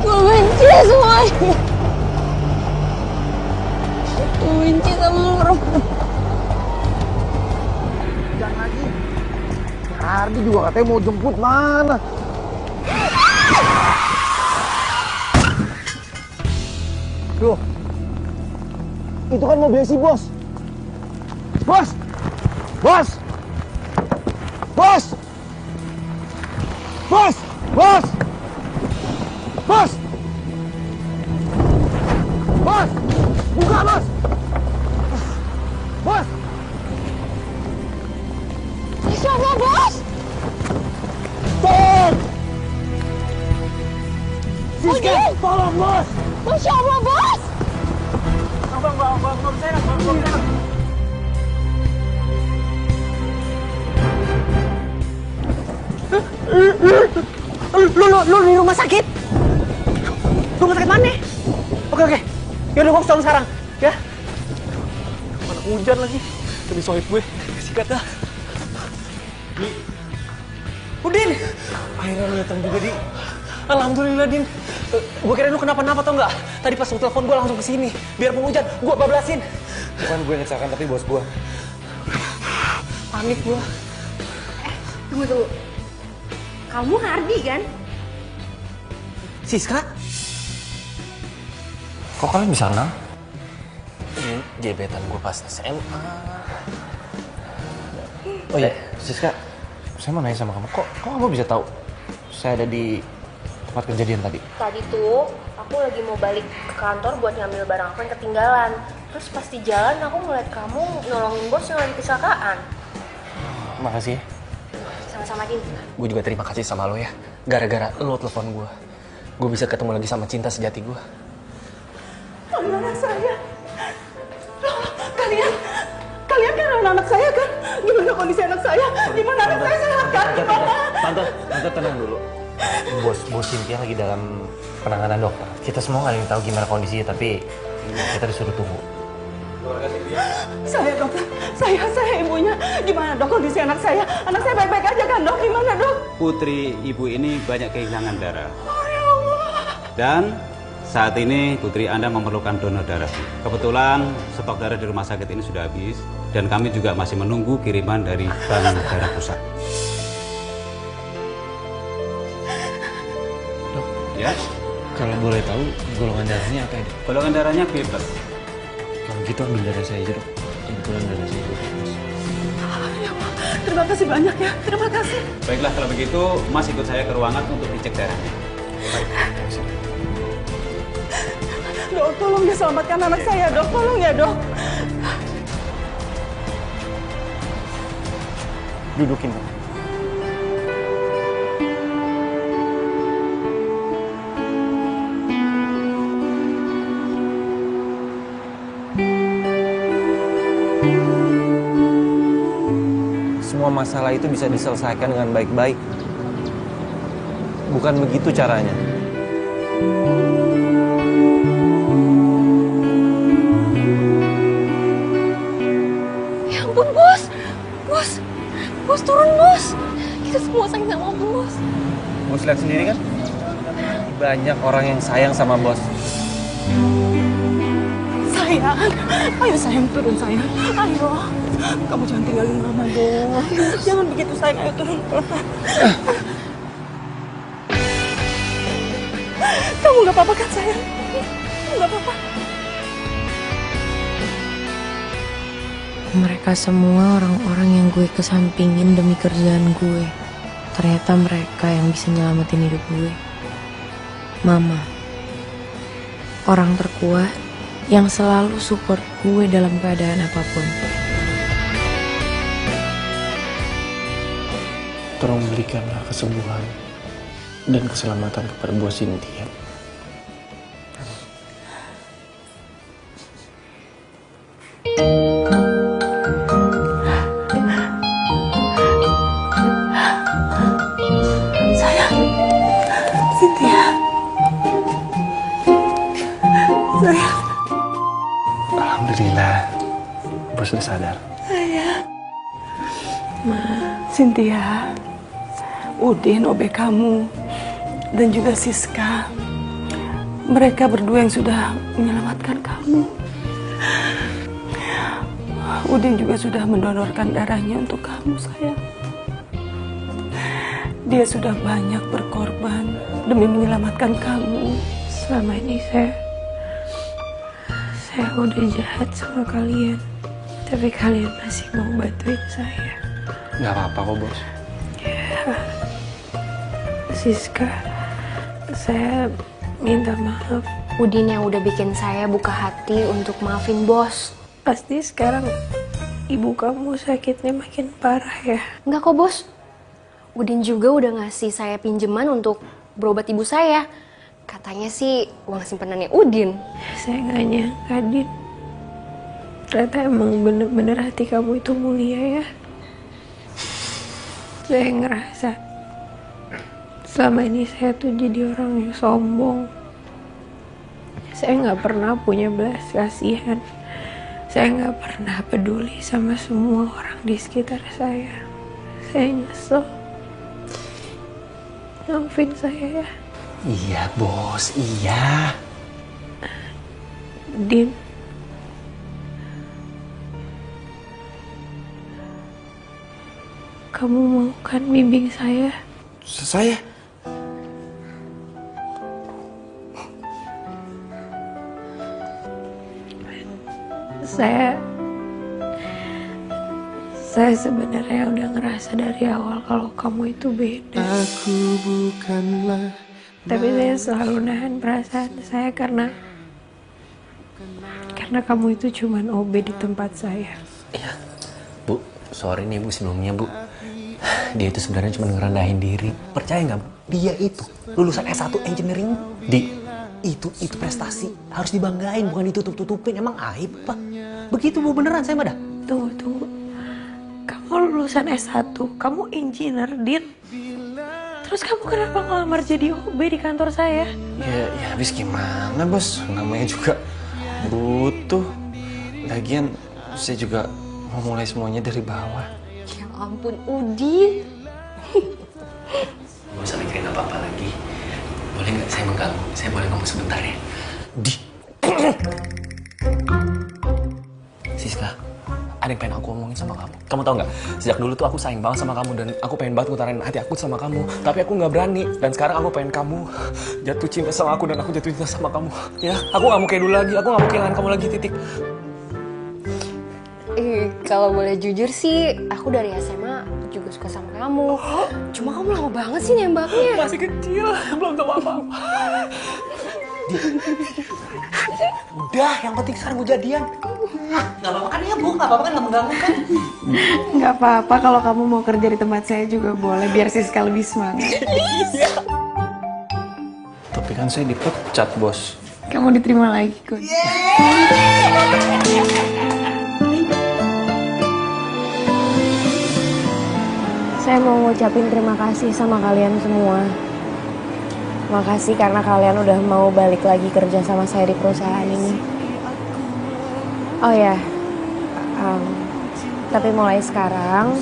Speaker 3: Gue benci semuanya. Gue benci sama perempuan.
Speaker 10: Jangan lagi. Ardi juga katanya mau jemput mana? Loh, itu kan mobil si bos. Bos! Bos! Bos! Bos! Bos! Bos! Bos! Buka, bos! Bos!
Speaker 3: Siapa, bos?
Speaker 10: Tolong! Siska, tolong, bos!
Speaker 3: Bos siapa?
Speaker 12: Yaudah gue kesana sekarang, ya. Mana hujan lagi. Demi sohib gue, sikat dah. Udin! Akhirnya lu datang juga, Di. Alhamdulillah, Din. Gue kira lu kenapa-napa tau nggak? Tadi pas lu telepon gue langsung kesini. Biarpun hujan, gue bablasin.
Speaker 11: Bukan gue yang kecelakaan, tapi bos gue.
Speaker 12: Panik gue.
Speaker 3: Tunggu. Kamu Hardi kan?
Speaker 12: Siska?
Speaker 11: Kok kalian bisa kenal?
Speaker 12: Ini gebetan gue pas SMA.
Speaker 11: Oh iya, Siska, saya mau nanya sama kamu. Kok kamu bisa tahu saya ada di tempat kejadian tadi?
Speaker 3: Tadi tuh aku lagi mau balik ke kantor buat ngambil barang aku yang ketinggalan. Terus pas di jalan aku ngeliat kamu nolongin bos yang lagi kecelakaan.
Speaker 12: Makasih ya.
Speaker 3: Sama-sama, Din.
Speaker 12: Gue juga terima kasih sama lo ya. Gara-gara lo telepon gue bisa ketemu lagi sama cinta sejati gue.
Speaker 8: Anak saya. Kalian kan anak saya kan? Gimana kondisi anak saya? Gimana anak saya sehat kan? Gimana?
Speaker 11: Tante tenang dulu. Bos Cynthia lagi dalam penanganan dokter. Kita semua nggak ada yang tahu gimana kondisinya, tapi kita disuruh tunggu.
Speaker 8: Saya dokter, saya ibunya. Gimana dok kondisi anak saya? Anak saya baik-baik aja kan dok? Gimana dok?
Speaker 15: Putri ibu ini banyak kehilangan darah.
Speaker 8: Oh ya Allah.
Speaker 15: Dan saat ini putri Anda memerlukan donor darah. Kebetulan stok darah di rumah sakit ini sudah habis dan kami juga masih menunggu kiriman dari bank darah pusat.
Speaker 11: Dok,
Speaker 15: ya?
Speaker 11: Kalau boleh tahu golongan darahnya apa ya, Dok?
Speaker 15: Golongan darahnya B+.
Speaker 11: Kalau gitu ambil darah saya aja, Dok. Kebetulan darah saya juga plus.
Speaker 8: Ya Allah, terima kasih banyak ya. Terima kasih.
Speaker 15: Baiklah kalau begitu, Mas ikut saya ke ruangan untuk dicek darahnya. Baik.
Speaker 8: Dok, tolong ya selamatkan anak saya, dok. Tolong ya, dok.
Speaker 11: Dudukin, Dok. Semua masalah itu bisa diselesaikan dengan baik-baik. Bukan begitu caranya.
Speaker 3: Ya ampun, Bos. Bos turun, Bos. Kita semua sayang sama Bos.
Speaker 11: Bos lihat sendiri kan? Banyak orang yang sayang sama bos.
Speaker 8: Sayang, ayo sayang turun sayang. Ayo, kamu jangan tinggalin mama dong. Jangan begitu sayang, ayo turun. Kamu nggak apa-apa kan sayang? Nggak apa-apa.
Speaker 16: Mereka semua orang-orang yang gue kesampingin demi kerjaan gue. Ternyata mereka yang bisa nyelamatin hidup gue. Mama, orang terkuat yang selalu support gue dalam keadaan apapun.
Speaker 5: Tolong berikanlah kesembuhan dan keselamatan kepada Bos Cynthia.
Speaker 8: Sayang, Cynthia. Sayang.
Speaker 5: Alhamdulillah, Bos sudah sadar.
Speaker 8: Sayang. Cynthia, Udin, OB kamu, dan juga Siska. Mereka berdua yang sudah menyelamatkan kamu. Udin juga sudah mendonorkan darahnya untuk kamu, sayang. Dia sudah banyak berkorban demi menyelamatkan kamu.
Speaker 16: Selama ini saya udah jahat sama kalian. Tapi kalian masih mau bantuin saya.
Speaker 5: Gak apa-apa kok, Bos.
Speaker 16: Ya, Siska, saya minta maaf.
Speaker 3: Udin yang udah bikin saya buka hati untuk maafin Bos.
Speaker 16: Pasti sekarang ibu kamu sakitnya makin parah ya?
Speaker 3: Enggak kok, Bos. Udin juga udah ngasih saya pinjaman untuk berobat ibu saya. Katanya sih uang simpenannya Udin.
Speaker 16: Saya nggak nyangka, Din. Ternyata emang bener-bener hati kamu itu mulia ya. Saya ngerasa selama ini saya tuh jadi orang yang sombong. Saya nggak pernah punya belas kasihan. Saya nggak pernah peduli sama semua orang di sekitar saya. Saya nyesel. Maafin saya ya.
Speaker 11: Iya bos, iya.
Speaker 16: Din. Kamu mau kan bimbing saya?
Speaker 11: Saya?
Speaker 16: Saya sebenarnya udah ngerasa dari awal kalau kamu itu beda.
Speaker 1: Aku bukanlah.
Speaker 16: Tapi saya selalu nahan perasaan saya karena kamu itu cuman OB di tempat saya.
Speaker 11: Iya, Bu. Sorry nih Bu sebelumnya Bu. Dia itu sebenarnya cuma ngerendahin diri. Percaya nggak Bu? Dia itu lulusan S1 Engineering. Itu prestasi. Harus dibanggain, bukan ditutup-tutupin. Emang aib Pak? Begitu Bu, beneran saya mah dah.
Speaker 16: Tunggu. Kamu lulusan S1, kamu engineer, Din. Terus kamu kenapa ngelamar jadi OB di kantor saya?
Speaker 11: Ya habis gimana bos? Namanya juga butuh. Lagian saya juga mau mulai semuanya dari bawah.
Speaker 16: Ya ampun, Udin.
Speaker 11: Gak usah mikirin apa-apa lagi. Boleh nggak saya mengganggu? Saya boleh ngomong sebentar ya? Siska, ada yang pengen aku omongin sama kamu. Kamu tau nggak? Sejak dulu tuh aku sayang banget sama kamu dan aku pengen banget ngutarin hati aku sama kamu. Tapi aku nggak berani. Dan sekarang aku pengen kamu jatuh cinta sama aku dan aku jatuh cinta sama kamu. Ya, aku nggak mau kayak dulu lagi. Aku nggak mau kehilangan kamu lagi, titik.
Speaker 3: Kalau boleh jujur sih, aku dari SMA juga suka sama kamu. Cuma kamu lama banget sih nembaknya.
Speaker 11: Masih kecil, belum tahu apa-apa. Udah, yang penting sekarang gue jadian. Nggak apa-apa kan ya Bu? Nggak apa-apa kan, nggak mengganggu kan?
Speaker 16: Nggak apa-apa kalau kamu mau kerja di tempat saya juga boleh, biar Siska lebih semangat.
Speaker 11: Tapi kan saya dipecat, Bos.
Speaker 16: Kamu diterima lagi kok. Saya mau ngucapin terima kasih sama kalian semua. Makasih karena kalian udah mau balik lagi kerja sama saya di perusahaan ini. Oh ya, tapi mulai sekarang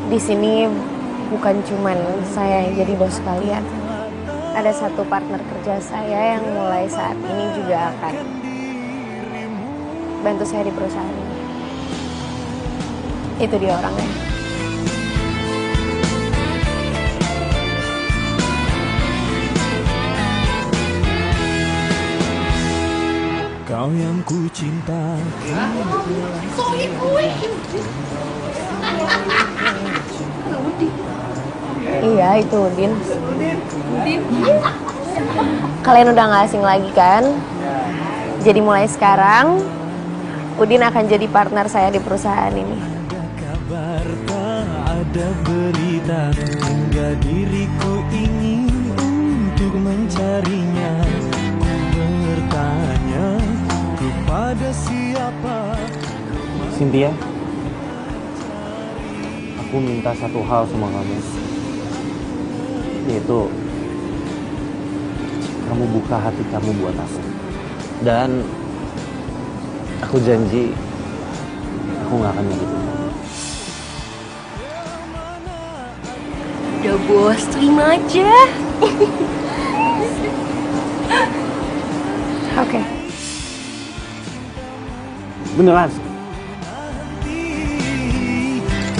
Speaker 16: di sini bukan cuman saya yang jadi bos kalian. Ada satu partner kerja saya yang mulai saat ini juga akan bantu saya di perusahaan ini. Itu dia orangnya.
Speaker 1: Kau yang ku cinta.
Speaker 9: Soalnya gue.
Speaker 16: Iya itu Udin. Kalian udah gak asing lagi kan? Jadi mulai sekarang Udin akan jadi partner saya di perusahaan ini.
Speaker 1: Kabar tak ada berita, hingga diriku ingin untuk mencarinya. Ku bertanya kepada siapa.
Speaker 5: Cynthia, aku minta satu hal sama kamu, yaitu kamu buka hati kamu buat aku. Dan aku janji aku gak akan nyakitin kamu.
Speaker 3: Udah bos, terima aja.
Speaker 16: Oke.
Speaker 5: Beneran?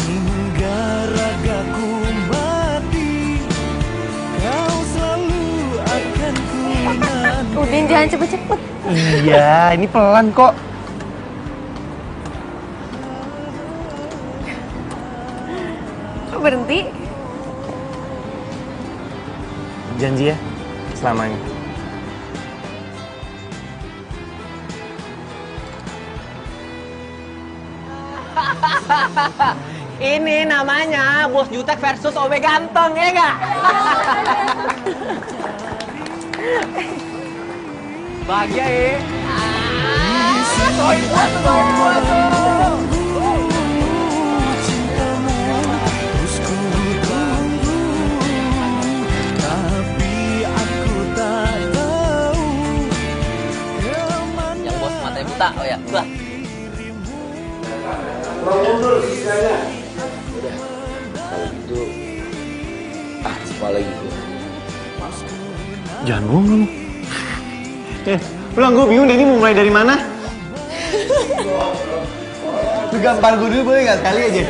Speaker 1: Hingga ragaku mati, kau selalu akan ku nanti.
Speaker 3: Udin jangan cepet-cepet.
Speaker 11: Iya, ini pelan kok.
Speaker 3: Kok berhenti?
Speaker 11: Janji ya, selamanya.
Speaker 6: Ini namanya Bos Jutek versus OB Ganteng, ya nggak? Bahagia ya?
Speaker 1: Tapi aku tak tahu
Speaker 6: Saya buta, oh ya, udah.
Speaker 2: Kurang mundur sisanya. Udah, kalau gitu, lupa lagi gue.
Speaker 5: Jangan bohong kamu.
Speaker 10: Pulang, gue bingung deh ini mau mulai dari mana. Lu gampar gue dulu boleh gak sekali aja?